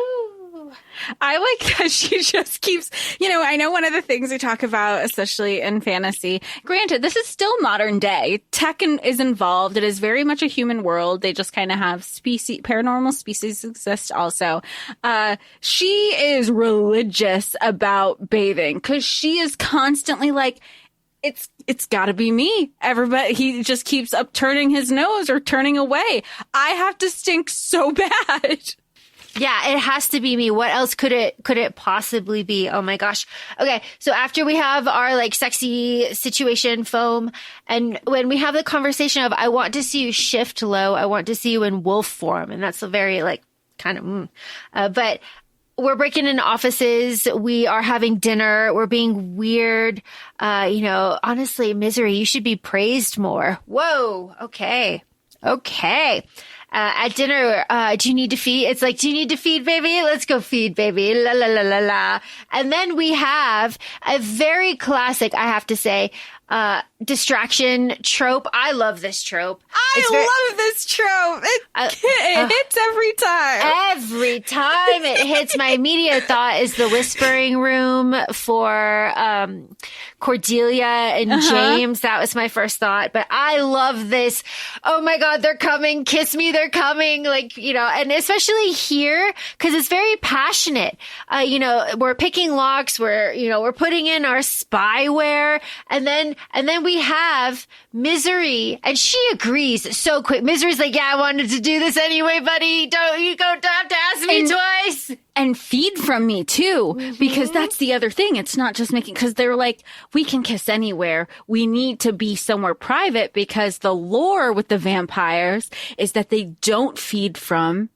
I like that she just keeps, you know, I know one of the things we talk about, especially in fantasy, granted, this is still modern day. Tech is involved. It is very much a human world. They just kind of have paranormal species exist also. She is religious about bathing because she is constantly like, it's gotta be me. Everybody, he just keeps upturning his nose or turning away. I have to stink so bad. Yeah, it has to be me. What else could it possibly be? Oh my gosh. Okay. So after we have our like sexy situation foam, and when we have the conversation of, I want to see you shift low, I want to see you in wolf form. And that's a very like kind of, but we're breaking into offices. We are having dinner. We're being weird. You know, honestly, Misery, you should be praised more. Whoa. Okay. At dinner, do you need to feed? It's like, do you need to feed, baby? Let's go feed, baby. La, la, la, la, la. And then we have a very classic, I have to say, distraction trope. I love this trope. I love this trope. It hits every time. Every time it hits. My immediate thought is the whispering room for Cordelia and James. That was my first thought. But I love this. Oh my God, they're coming. Kiss me, they're coming. Like, you know, and especially here, because it's very passionate. You know, we're picking locks. We're putting in our spyware. And then we have Misery, and she agrees so quick. Misery's like, yeah, I wanted to do this anyway, buddy. Don't have to ask me twice. And feed from me too, because that's the other thing. It's not just because they're like, we can kiss anywhere. We need to be somewhere private because the lore with the vampires is that they don't feed from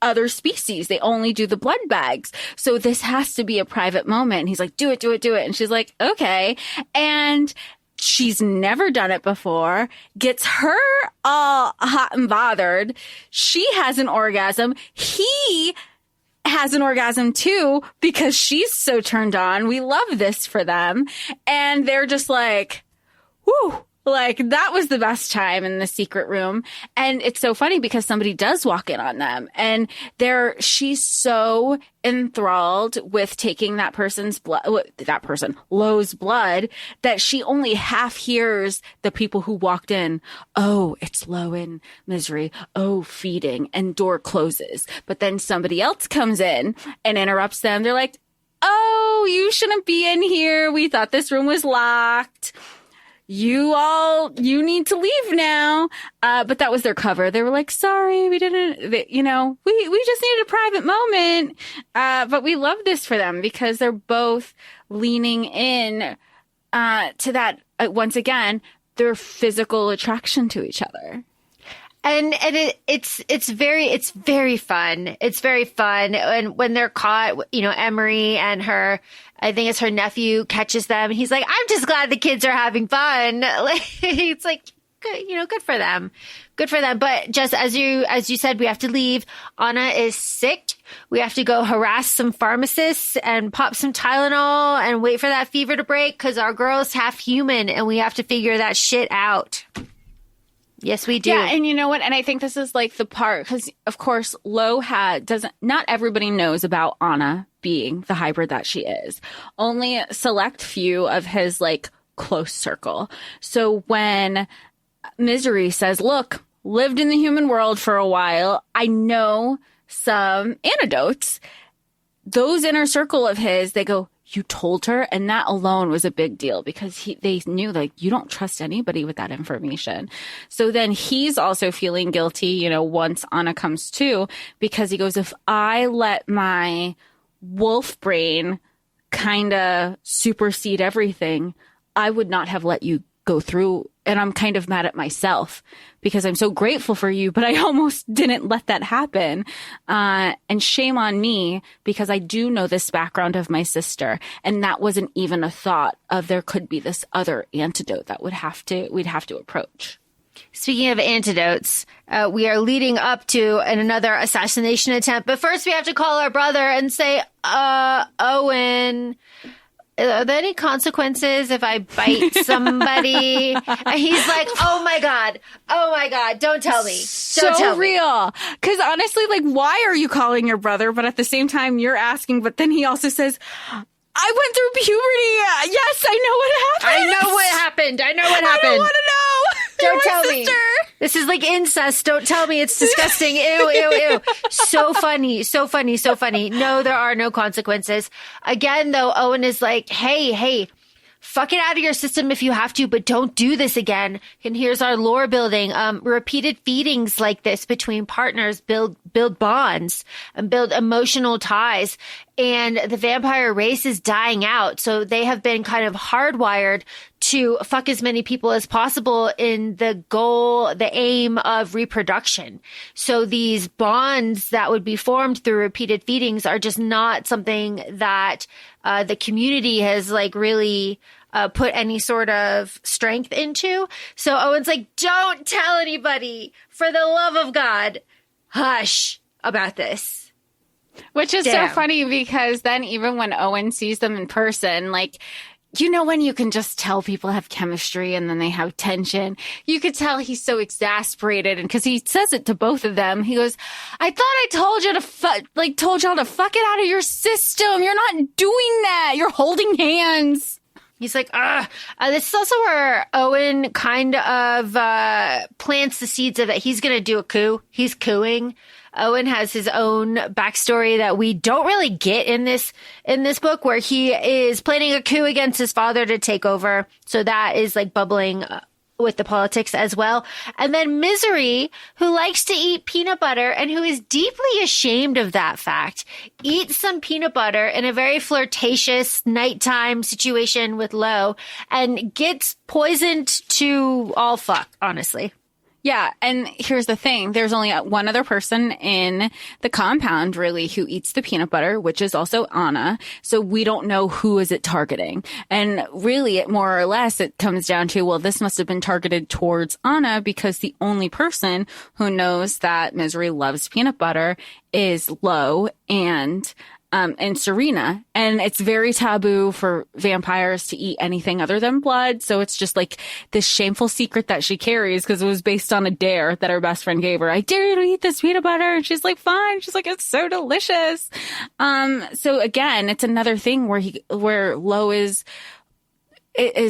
other species. They only do the blood bags. So this has to be a private moment. And he's like, do it. And she's like, okay. And she's never done it before, gets her all hot and bothered. She has an orgasm. He has an orgasm too because she's so turned on. We love this for them. And they're just like, whoo. Like, that was the best time in the secret room. And it's so funny because somebody does walk in on them. And she's so enthralled with taking that person's blood, Lo's blood, that she only half hears the people who walked in. Oh, it's Lo and Misery. Oh, feeding. And door closes. But then somebody else comes in and interrupts them. They're like, oh, you shouldn't be in here. We thought this room was locked. you need to leave now. But that was their cover. They were like, sorry, we didn't, we just needed a private moment. But we love this for them because they're both leaning in to that, once again, their physical attraction to each other. And it's very fun. It's very fun. And when they're caught, Emery and I think it's her nephew catches them. And he's like, I'm just glad the kids are having fun. It's like, good for them. Good for them. But just as you said, we have to leave. Anna is sick. We have to go harass some pharmacists and pop some Tylenol and wait for that fever to break because our girl's half human and we have to figure that shit out. Yes, we do. Yeah, and you know what? And I think this is like the part, because of course, not everybody knows about Anna being the hybrid that she is. Only a select few of his like close circle. So when Misery says, look, lived in the human world for a while, I know some anecdotes. Those inner circle of his, they go, you told her? And that alone was a big deal because they knew, like, you don't trust anybody with that information. So then he's also feeling guilty, once Anna comes to, because he goes, if I let my wolf brain kind of supersede everything, I would not have let you go through. And I'm kind of mad at myself because I'm so grateful for you, but I almost didn't let that happen. And shame on me because I do know this background of my sister. And that wasn't even a thought of there could be this other antidote that we'd have to approach. Speaking of antidotes, we are leading up to another assassination attempt. But first we have to call our brother and say, Owen, are there any consequences if I bite somebody? And he's like, oh my God, don't tell me. Don't tell me. Real. Because honestly, like, why are you calling your brother? But at the same time, you're asking, but then he also says, I went through puberty. Yes, I know what happened. I know what happened. I don't want to know. Don't tell me. This is like incest. Don't tell me. It's disgusting. Ew. So funny. No, there are no consequences. Again, though, Owen is like, hey, fuck it out of your system if you have to, but don't do this again. And here's our lore building. Repeated feedings like this between partners build bonds and build emotional ties. And the vampire race is dying out. So they have been kind of hardwired to fuck as many people as possible in the aim of reproduction. So these bonds that would be formed through repeated feedings are just not something that the community has like really put any sort of strength into. So Owen's like, don't tell anybody, for the love of God, hush about this. Which is so funny because then even when Owen sees them in person, like, when you can just tell people have chemistry and then they have tension, you could tell he's so exasperated. And because he says it to both of them, he goes, I thought I told you told y'all to fuck it out of your system. You're not doing that. You're holding hands. He's like, this is also where Owen kind of plants the seeds of that he's going to do a coup. He's cooing. Owen has his own backstory that we don't really get in this book, where he is planning a coup against his father to take over. So that is like bubbling with the politics as well. And then Misery, who likes to eat peanut butter and who is deeply ashamed of that fact, eats some peanut butter in a very flirtatious nighttime situation with Lo and gets poisoned to all fuck, honestly. Yeah, and here's the thing. There's only one other person in the compound, really, who eats the peanut butter, which is also Anna. So we don't know who is it targeting. And really, more or less, it comes down to, well, this must have been targeted towards Anna because the only person who knows that Misery loves peanut butter is Lo and Serena. And it's very taboo for vampires to eat anything other than blood. So it's just like this shameful secret that she carries because it was based on a dare that her best friend gave her. I dare you to eat this peanut butter. And she's like, fine. She's like, it's so delicious. So again, it's another thing where Lo is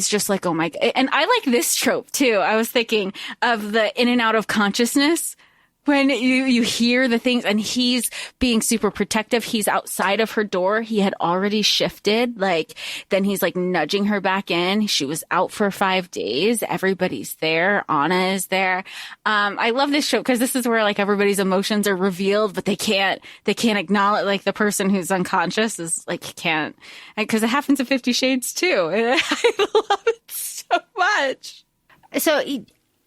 just like, oh my God. And I like this trope too. I was thinking of the in and out of consciousness when you hear the things, and he's being super protective. He's outside of her door. He had already shifted. Like, then he's like nudging her back in. She was out for 5 days. Everybody's there. Anna is there. I love this show because this is where like everybody's emotions are revealed, but they can't acknowledge, like the person who's unconscious is like, can't, because it happens in 50 Shades too. And I love it so much. So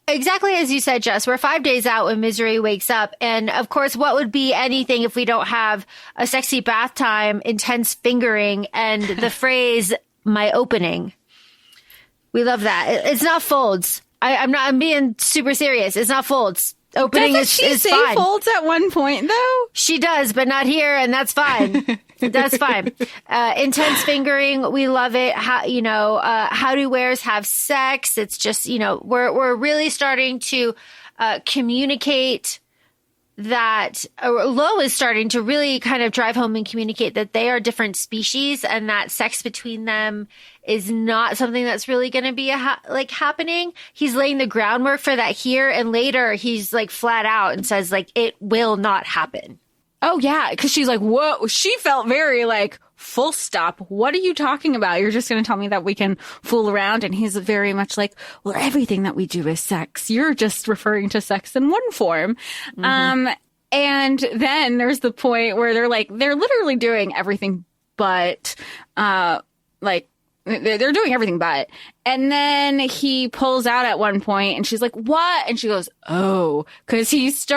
exactly as you said, Jess, we're 5 days out when Misery wakes up. And of course, what would be anything if we don't have a sexy bath time, intense fingering, and the phrase, my opening? We love that. It's not folds. I'm being super serious. It's not folds. Opening Doesn't she is say fine. folds at one point though? She does, but not here, and that's fine. That's fine. Intense fingering, we love it. How do wares have sex? It's just, we're really starting to communicate that Lo is starting to really kind of drive home and communicate that they are different species, and that sex between them is not something that's really going to be happening. He's laying the groundwork for that here, and later he's like flat out and says like it will not happen. Oh yeah, because she's like, whoa. She felt very like, full stop. What are you talking about? You're just going to tell me that we can fool around? And he's very much like, well, everything that we do is sex. You're just referring to sex in one form. Mm-hmm. And then there's the point where they're literally doing everything but, they're doing everything but. And then he pulls out at one point and she's like, what? And she goes, oh, because he's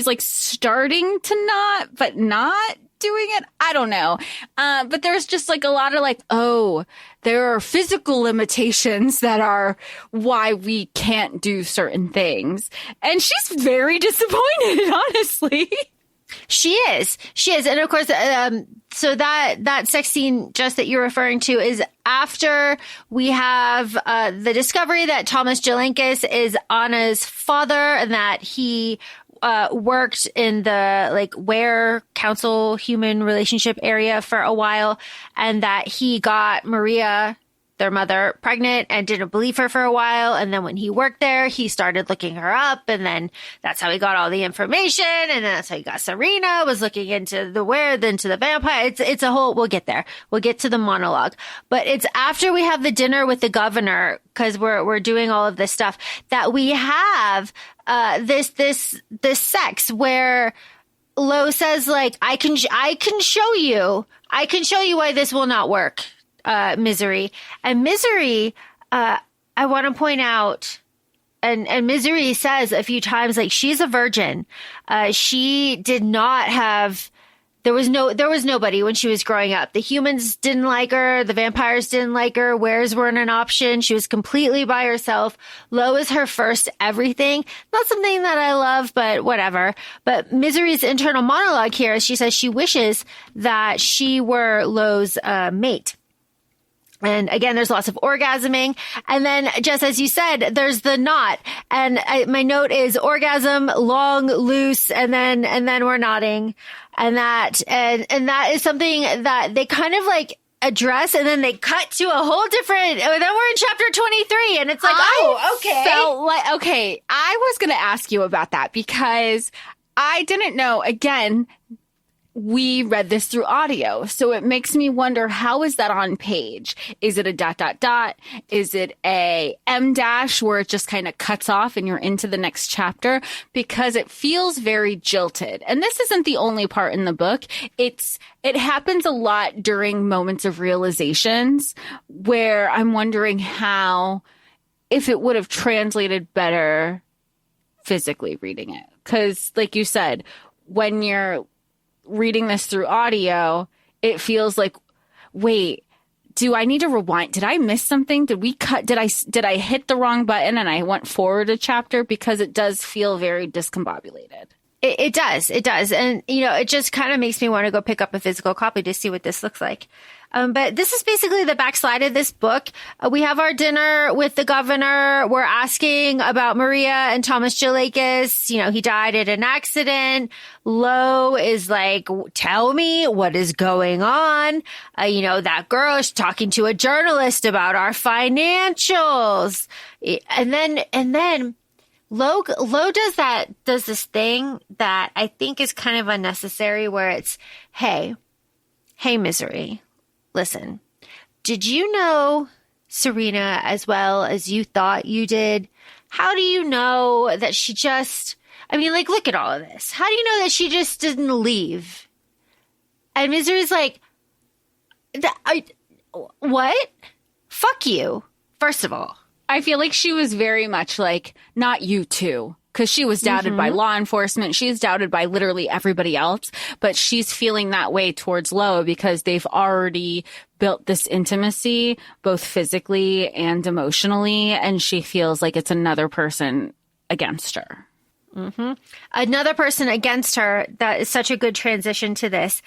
like starting to not, but not doing it. I don't know. But there's just like a lot of like, oh, there are physical limitations that are why we can't do certain things. And she's very disappointed, honestly. She is. And of course, so that sex scene, just that you're referring to, is after we have the discovery that Thomas Jelinkis is Anna's father, and that he worked in the were council human relationship area for a while, and that he got Maria, their mother, pregnant and didn't believe her for a while. And then when he worked there, he started looking her up, and then that's how he got all the information. And then that's how he got Serena, was looking into the were, then to the vampire. It's a whole, we'll get there. We'll get to the monologue, but it's after we have the dinner with the governor, cause we're doing all of this stuff, that we have, this sex where Lo says like, I can show you why this will not work. Misery. And Misery, I want to point out, and Misery says a few times, like, she's a virgin. She did not have, there was nobody when she was growing up. The humans didn't like her. The vampires didn't like her. Wares weren't an option. She was completely by herself. Lo is her first everything. Not something that I love, but whatever. But Misery's internal monologue here is she says she wishes that she were Lo's mate. And again, there's lots of orgasming. And then, just as you said, there's the knot. And my note is orgasm, long, loose, and then we're knotting. And that is something that they kind of like address, and then they cut to a whole different, then we're in chapter 23, and it's like, okay. I was going to ask you about that because I didn't know, again, we read this through audio. So it makes me wonder, how is that on page? Is it a ... Is it a M- where it just kind of cuts off and you're into the next chapter? Because it feels very jilted. And this isn't the only part in the book. It happens a lot during moments of realizations where I'm wondering if it would have translated better physically reading it. Because like you said, when you're reading this through audio, it feels like, wait, do I need to rewind? Did I miss something? Did we cut? Did I hit the wrong button and I went forward a chapter? Because it does feel very discombobulated. It does. And, it just kind of makes me want to go pick up a physical copy to see what this looks like. But this is basically the backslide of this book. We have our dinner with the governor. We're asking about Maria and Thomas Jelinkis. He died in an accident. Lo is like, tell me what is going on. That girl is talking to a journalist about our financials. And then Lo does this thing that I think is kind of unnecessary, where it's, hey, Misery, listen, did you know Serena as well as you thought you did? How do you know that she just, I mean, like, look at all of this. How do you know that she just didn't leave? And Misery's like, what? Fuck you, first of all. I feel like she was very much like, not you two, because she was doubted by law enforcement. She's doubted by literally everybody else, but she's feeling that way towards Lo because they've already built this intimacy, both physically and emotionally, and she feels like it's another person against her. Mm-hmm. Another person against her. That is such a good transition to this.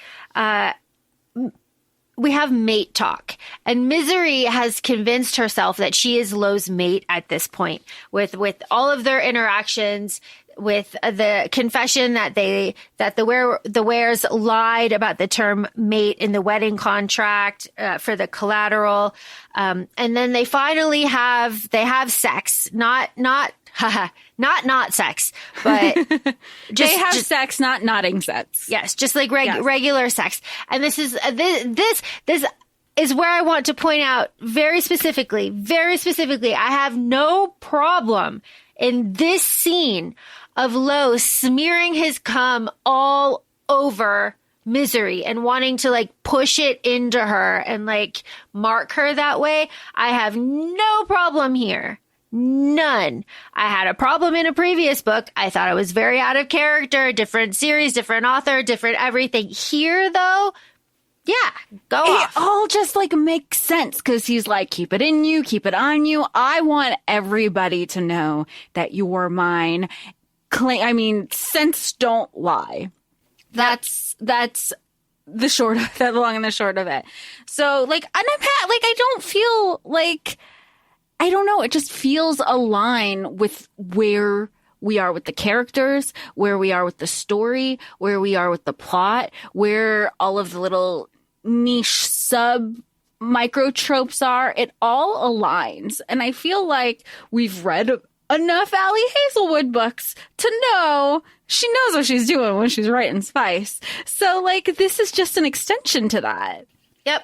We have mate talk, and Misery has convinced herself that she is Lo's mate at this point with all of their interactions, with the confession that the Wares lied about the term mate in the wedding contract for the collateral. And then they finally have sex, not sex, but they have sex, not nodding sex. Yes, just like regular sex. And this is where I want to point out very specifically, I have no problem in this scene of Lo smearing his cum all over Misery and wanting to like push it into her and like mark her that way. I have no problem here. None. I had a problem in a previous book. I thought it was very out of character, different series, different author, different everything. Here, though, yeah, go off. It all just like makes sense because he's like, keep it in you, keep it on you. I want everybody to know that you're mine. Sense don't lie. That's the long and the short of it. So like, and I don't feel like, I don't know. It just feels aligned with where we are with the characters, where we are with the story, where we are with the plot, where all of the little niche sub micro tropes are. It all aligns. And I feel like we've read enough Allie Hazelwood books to know she knows what she's doing when she's writing spice. So like, this is just an extension to that. Yep.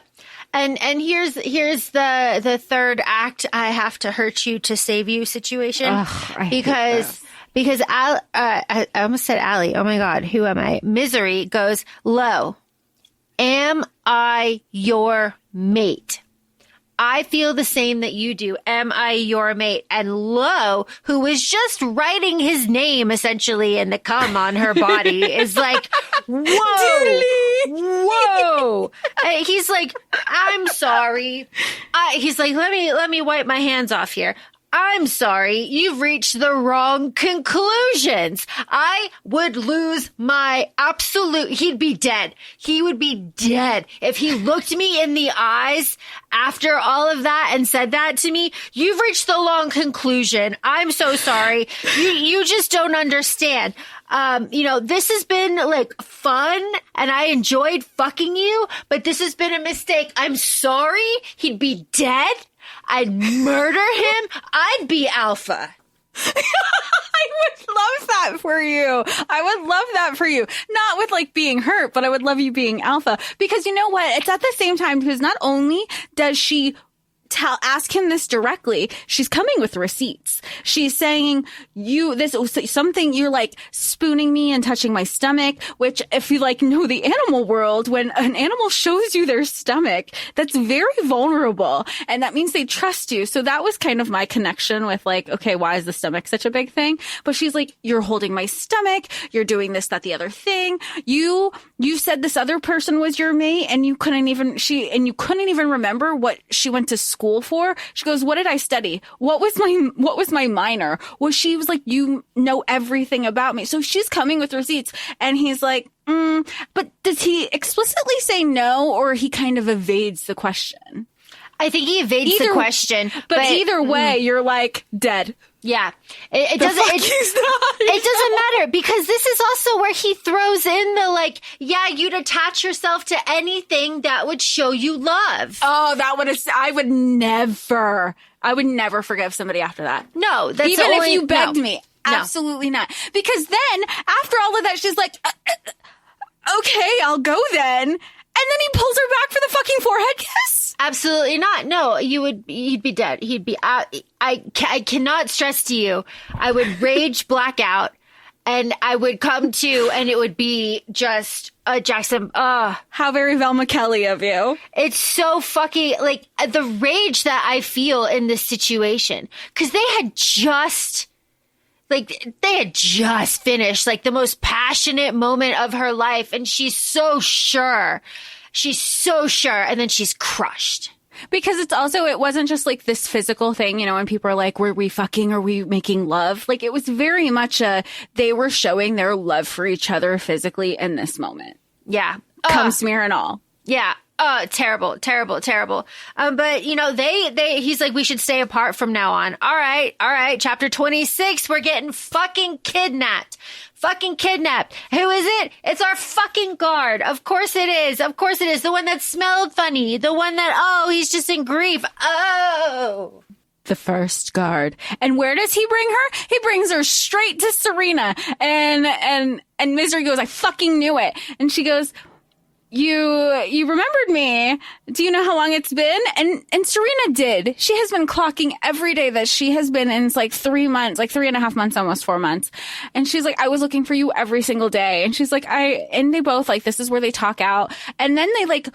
And here's the third act. I have to hurt you to save you situation. Because I almost said Allie. Oh my God, who am I? Misery goes, Lo, am I your mate? I feel the same that you do. Am I your mate? And Lo, who was just writing his name essentially in the cum on her body, is like, whoa. And he's like, I'm sorry. He's like, let me wipe my hands off here. I'm sorry, you've reached the wrong conclusions. I would lose my absolute, he'd be dead. He would be dead if he looked me in the eyes after all of that and said that to me. You've reached the wrong conclusion. I'm so sorry. You just don't understand. This has been like fun and I enjoyed fucking you, but this has been a mistake. I'm sorry. He'd be dead. I'd murder him. I'd be Alpha. I would love that for you. I would love that for you. Not with like being hurt, but I would love you being Alpha. Because you know what? It's at the same time, because not only does she ask him this directly, she's coming with receipts. She's saying, something, you're like spooning me and touching my stomach, which if you like know the animal world, when an animal shows you their stomach, that's very vulnerable. And that means they trust you. So that was kind of my connection with like, okay, why is the stomach such a big thing? But she's like, you're holding my stomach. You're doing this, that, the other thing. You said this other person was your mate and you couldn't even remember what she went to school for. She goes, what did I study? What was my minor? She was like, you know everything about me. So she's coming with receipts and he's like, but does he explicitly say no, or he kind of evades the question? I think he evades the question. But either way, you're like dead. Yeah. It doesn't matter, because this is also where he throws in the like, yeah, you'd attach yourself to anything that would show you love. Oh, I would never forgive somebody after that. No, that's even if you begged me. Absolutely not. Because then, after all of that, she's like, okay, I'll go then. And then he pulls her back for the fucking forehead kiss? Absolutely not. No, he'd be dead. He'd be out. I cannot stress to you, I would rage blackout, and I would come to, and it would be just Jackson. How very Velma Kelly of you. It's so fucking, like, the rage that I feel in this situation. Because they had just finished, like, the most passionate moment of her life. And she's so sure. And then she's crushed. Because it wasn't just like this physical thing, you know, when people are like, were we fucking, are we making love? Like, it was very much they were showing their love for each other physically in this moment. Yeah. Come smear and all. Yeah. Terrible. But you know, he's like, we should stay apart from now on. All right. Chapter 26, we're getting fucking kidnapped. Who is it? It's our fucking guard. Of course it is. The one that smelled funny. The one that, he's just in grief. The first guard. And where does he bring her? He brings her straight to Serena. And Misery goes, I fucking knew it. And she goes, You remembered me. Do you know how long it's been? And Serena did. She has been clocking every day that she has been in. It's like 3 months, like 3.5 months, almost 4 months. And she's like, I was looking for you every single day. And she's like, and they both, like, this is where they talk out. And then they, like,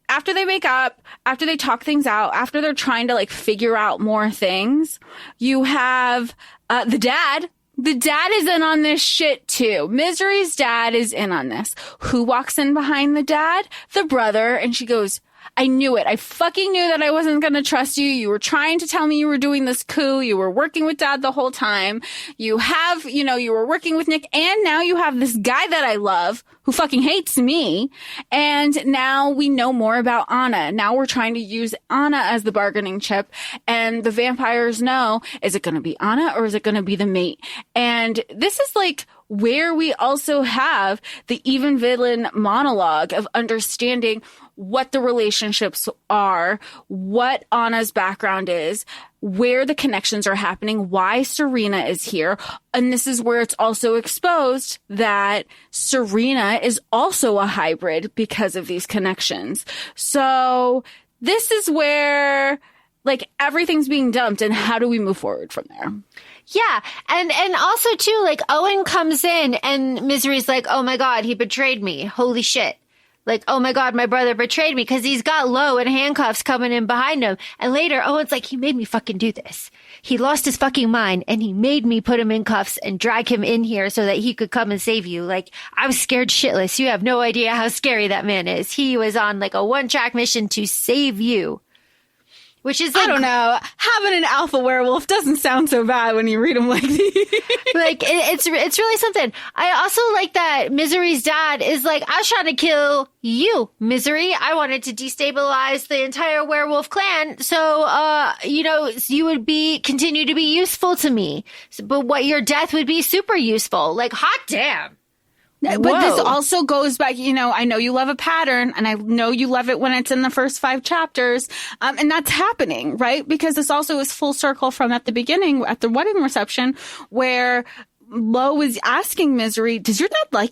after they make up, after they talk things out, after they're trying to, like, figure out more things, you have the dad. The dad is in on this shit too. Misery's dad is in on this. Who walks in behind the dad? The brother. And she goes, I knew it. I fucking knew that I wasn't going to trust you. You were trying to tell me you were doing this coup. You were working with dad the whole time. You were working with Nick. And now you have this guy that I love who fucking hates me. And now we know more about Anna. Now we're trying to use Anna as the bargaining chip. And the vampires know, is it going to be Anna or is it going to be the mate? And this is like where we also have the even villain monologue of understanding what the relationships are, what Anna's background is, where the connections are happening, why Serena is here. And this is where it's also exposed that Serena is also a hybrid because of these connections. So this is where, like, everything's being dumped, and how do we move forward from there? Yeah. And also too, like, Owen comes in and Misery's like, oh my God, he betrayed me. Holy shit. Like, oh my God, my brother betrayed me, because he's got Lo in handcuffs coming in behind him. And later, Owen's like, he made me fucking do this. He lost his fucking mind and he made me put him in cuffs and drag him in here so that he could come and save you. Like, I was scared shitless. You have no idea how scary that man is. He was on like a one-track mission to save you. Which is like, I don't know. Having an alpha werewolf doesn't sound so bad when you read them like these. Like, it's really something. I also like that Misery's dad is like, I was trying to kill you, Misery. I wanted to destabilize the entire werewolf clan. So, you would continue to be useful to me. But your death would be super useful. Like, hot damn. But this also goes back, I know you love a pattern, and I know you love it when it's in the first 5 chapters. And that's happening, right? Because this also is full circle from at the beginning, at the wedding reception, where Lo was asking Misery, does your dad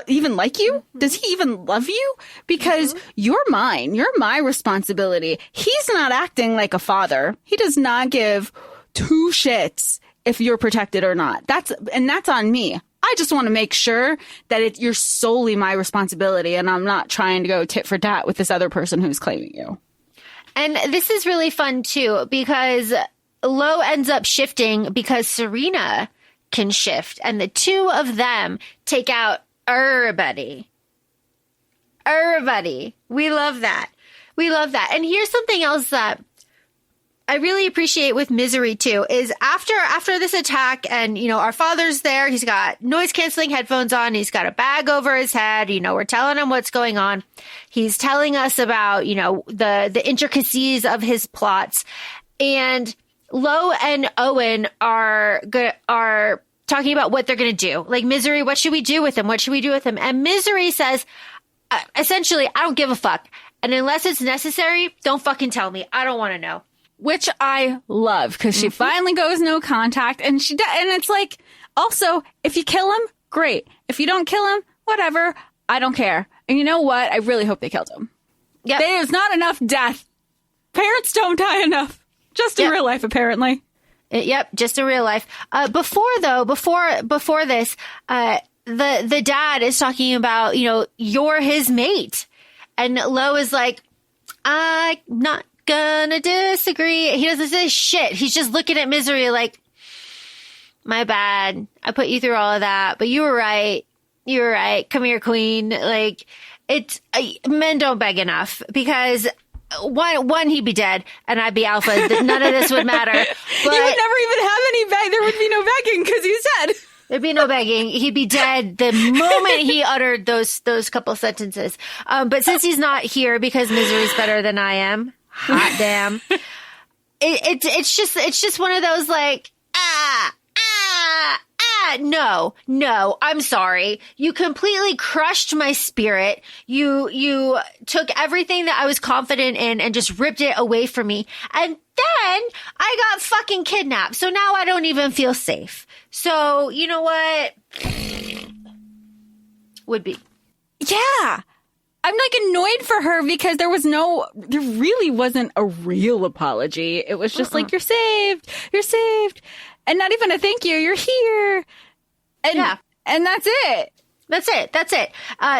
even like you? Does he even love you? Because you're mine. You're my responsibility. He's not acting like a father. He does not give 2 shits if you're protected or not. That's on me. I just want to make sure that you're solely my responsibility, and I'm not trying to go tit for tat with this other person who's claiming you. And this is really fun, too, because Lo ends up shifting because Serena can shift, and the 2 of them take out everybody. Everybody. We love that. And here's something else that I really appreciate with Misery too, is after this attack, and, our father's there, he's got noise canceling headphones on. He's got a bag over his head. We're telling him what's going on. He's telling us about, the intricacies of his plots, and Lo and Owen are talking about what they're going to do. Like, Misery, what should we do with him? And Misery says, essentially, I don't give a fuck. And unless it's necessary, don't fucking tell me. I don't want to know. Which I love, because she finally goes no contact, and it's like, Also, if you kill him, great. If you don't kill him, whatever. I don't care. And you know what? I really hope they killed him. Yep. There's not enough death. Parents don't die enough. Just in real life, apparently. Yep, just in real life. Before this, the dad is talking about, you're his mate. And Lo is like, I'm not gonna disagree. He doesn't say shit. He's just looking at Misery like, my bad. I put you through all of that, but you were right. You were right. Come here, queen. Like, men don't beg enough because one, he'd be dead and I'd be alpha. None of this would matter. But you would never even have any beg. There would be no begging because he's dead. There'd be no begging. He'd be dead the moment he uttered those couple sentences. But since he's not here because Misery's better than I am, hot damn. It's just one of those like, no, I'm sorry. You completely crushed my spirit. You took everything that I was confident in and just ripped it away from me. And then I got fucking kidnapped. So now I don't even feel safe. So, you know what? Would be. Yeah. I'm like annoyed for her because there really wasn't a real apology. It was just like, you're saved. And not even a thank you. You're here. And that's it. That's it.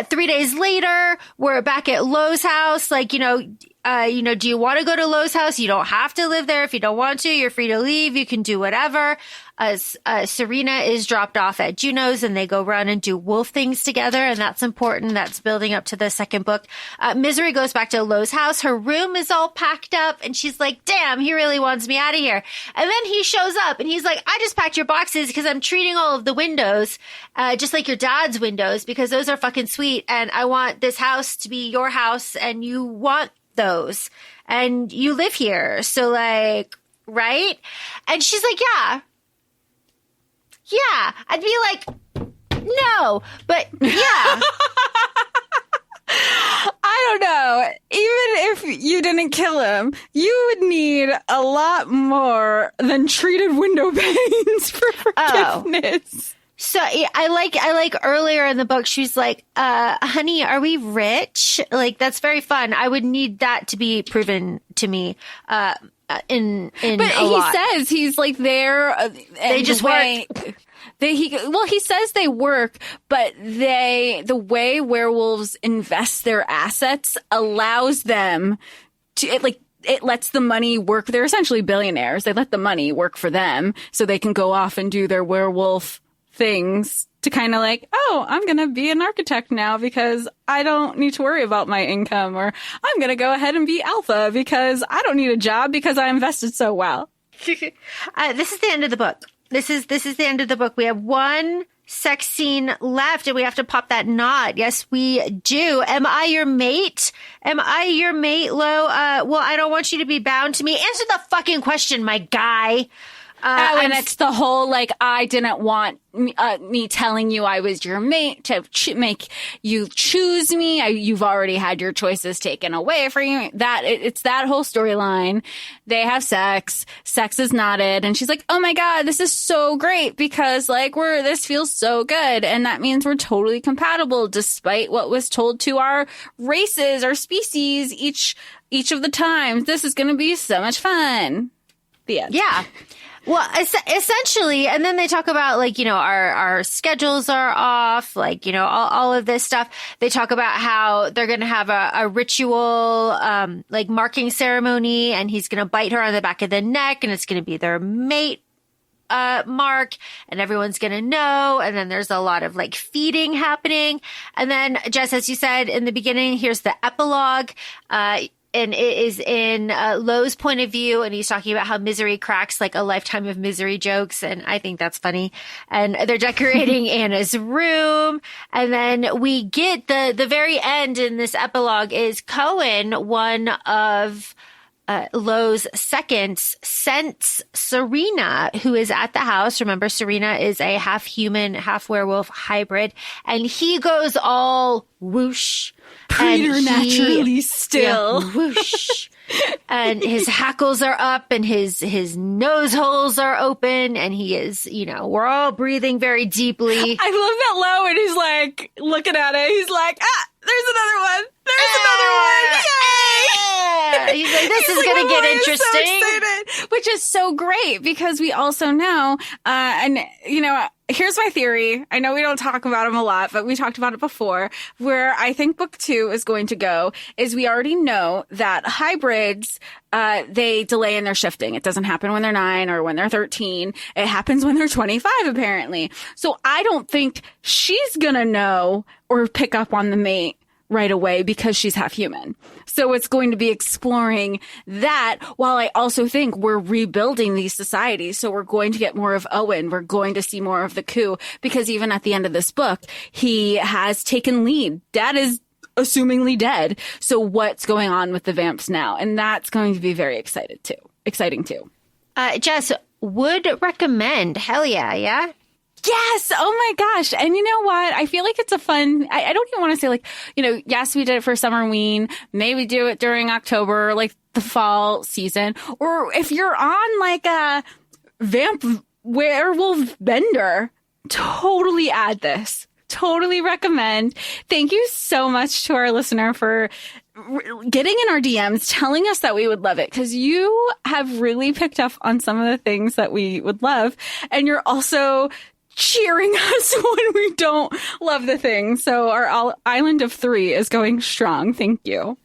3 days later, we're back at Lo's house. Like, do you want to go to Lo's house? You don't have to live there. If you don't want to, you're free to leave. You can do whatever. Serena is dropped off at Juno's and they go run and do wolf things together. And that's important. That's building up to the second book. Misery goes back to Lo's house. Her room is all packed up and she's like, damn, he really wants me out of here. And then he shows up and he's like, I just packed your boxes because I'm treating all of the windows, just like your dad's windows because those are fucking sweet. And I want this house to be your house and you want those and you live here. So like, right? And she's like, yeah, I'd be like, no, but yeah. I don't know. Even if you didn't kill him, you would need a lot more than treated window panes for forgiveness. So I like earlier in the book, she's like, honey, are we rich? Like, that's very fun. I would need that to be proven to me. But he says he's like there. They just work. He says they work, but the way werewolves invest their assets allows them to, it lets the money work. They're essentially billionaires. They let the money work for them so they can go off and do their werewolf things to kind of like, oh, I'm going to be an architect now because I don't need to worry about my income, or I'm going to go ahead and be alpha because I don't need a job because I invested so well. This is the end of the book. This is the end of the book. We have one sex scene left and we have to pop that knot. Yes, we do. Am I your mate? Lo? Well, I don't want you to be bound to me. Answer the fucking question, my guy. And it's the whole, like, I didn't want me telling you I was your mate to make you choose me. You've already had your choices taken away from you. It's that whole storyline. They have sex. Sex is knotted. And she's like, oh my God, this is so great because, like, this feels so good. And that means we're totally compatible despite what was told to our races, our species, each of the times. This is going to be so much fun. The end. Yeah. Well, essentially, and then they talk about, like, our schedules are off, like, all of this stuff. They talk about how they're going to have a ritual, like, marking ceremony, and he's going to bite her on the back of the neck, and it's going to be their mate mark, and everyone's going to know. And then there's a lot of, like, feeding happening. And then, Jess, as you said in the beginning, here's the epilogue. And it is in Lo's point of view, and he's talking about how Misery cracks like a lifetime of Misery jokes, and I think that's funny. And they're decorating Anna's room, and then we get the very end in this epilogue is Cohen, one of Lo's seconds, sent Serena, who is at the house. Remember, Serena is a half human, half werewolf hybrid, and he goes all whoosh. Preternaturally still. Yeah, whoosh. and his hackles are up and his nose holes are open and he is, we're all breathing very deeply. I love that low and he's like looking at it. He's like, there's another one. There's another one. Yay! He's like, this is going to get interesting. So which is so great because we also know, here's my theory. I know we don't talk about them a lot, but we talked about it before. Where I think book 2 is going to go is we already know that hybrids, they delay in their shifting. It doesn't happen when they're 9 or when they're 13. It happens when they're 25, apparently. So I don't think she's going to know or pick up on the mate right away because she's half human. So it's going to be exploring that, while I also think we're rebuilding these societies. So we're going to get more of Owen. We're going to see more of the coup, because even at the end of this book, he has taken lead. Dad is assumingly dead. So what's going on with the vamps now? And that's going to be very exciting too. Jess, would recommend. Hell yeah. Yeah. Yes. Oh my gosh. And you know what? I feel like it's a fun, I don't even want to say like, yes, we did it for Summerween. Maybe do it during October, like the fall season. Or if you're on like a vamp werewolf bender, totally add this. Totally recommend. Thank you so much to our listener for getting in our DMs, telling us that we would love it, because you have really picked up on some of the things that we would love. And you're also cheering us when we don't love the thing. So our island of 3 is going strong. Thank you.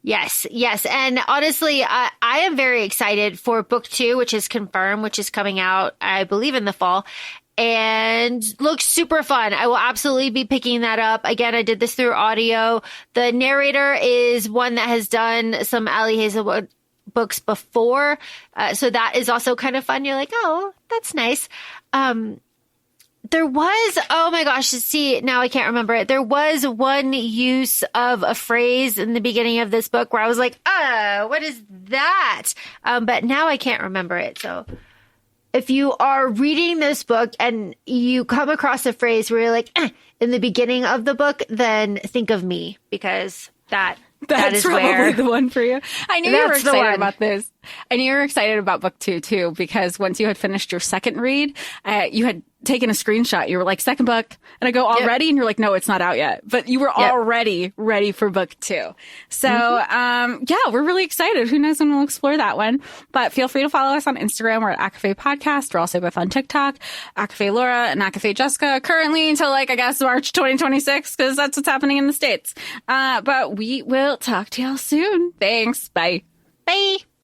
Yes. And honestly, I am very excited for book 2, which is confirmed, which is coming out, I believe, in the fall. And looks super fun. I will absolutely be picking that up. Again, I did this through audio. The narrator is one that has done some Allie Hazelwood books before. So that is also kind of fun. You're like, oh, that's nice. There was, oh my gosh, see, now I can't remember it. There was one use of a phrase in the beginning of this book where I was like, what is that? But now I can't remember it. So if you are reading this book and you come across a phrase where you're like, in the beginning of the book, then think of me, because that is probably where the one for you. I knew you were excited about this. I knew you were excited about book 2 too, because once you had finished your second read, you had taken a screenshot. You were like, second book. And I go, already? Yep. And you're like, no, it's not out yet. But you were already ready for book 2. So, we're really excited. Who knows when we'll explore that one. But feel free to follow us on Instagram. We're at ACOFAE Podcast. We're also both on TikTok, ACOFAE Laura and ACOFAE Jessica, currently until I guess March 2026, because that's what's happening in the States. But we will talk to y'all soon. Thanks. Bye. Bye.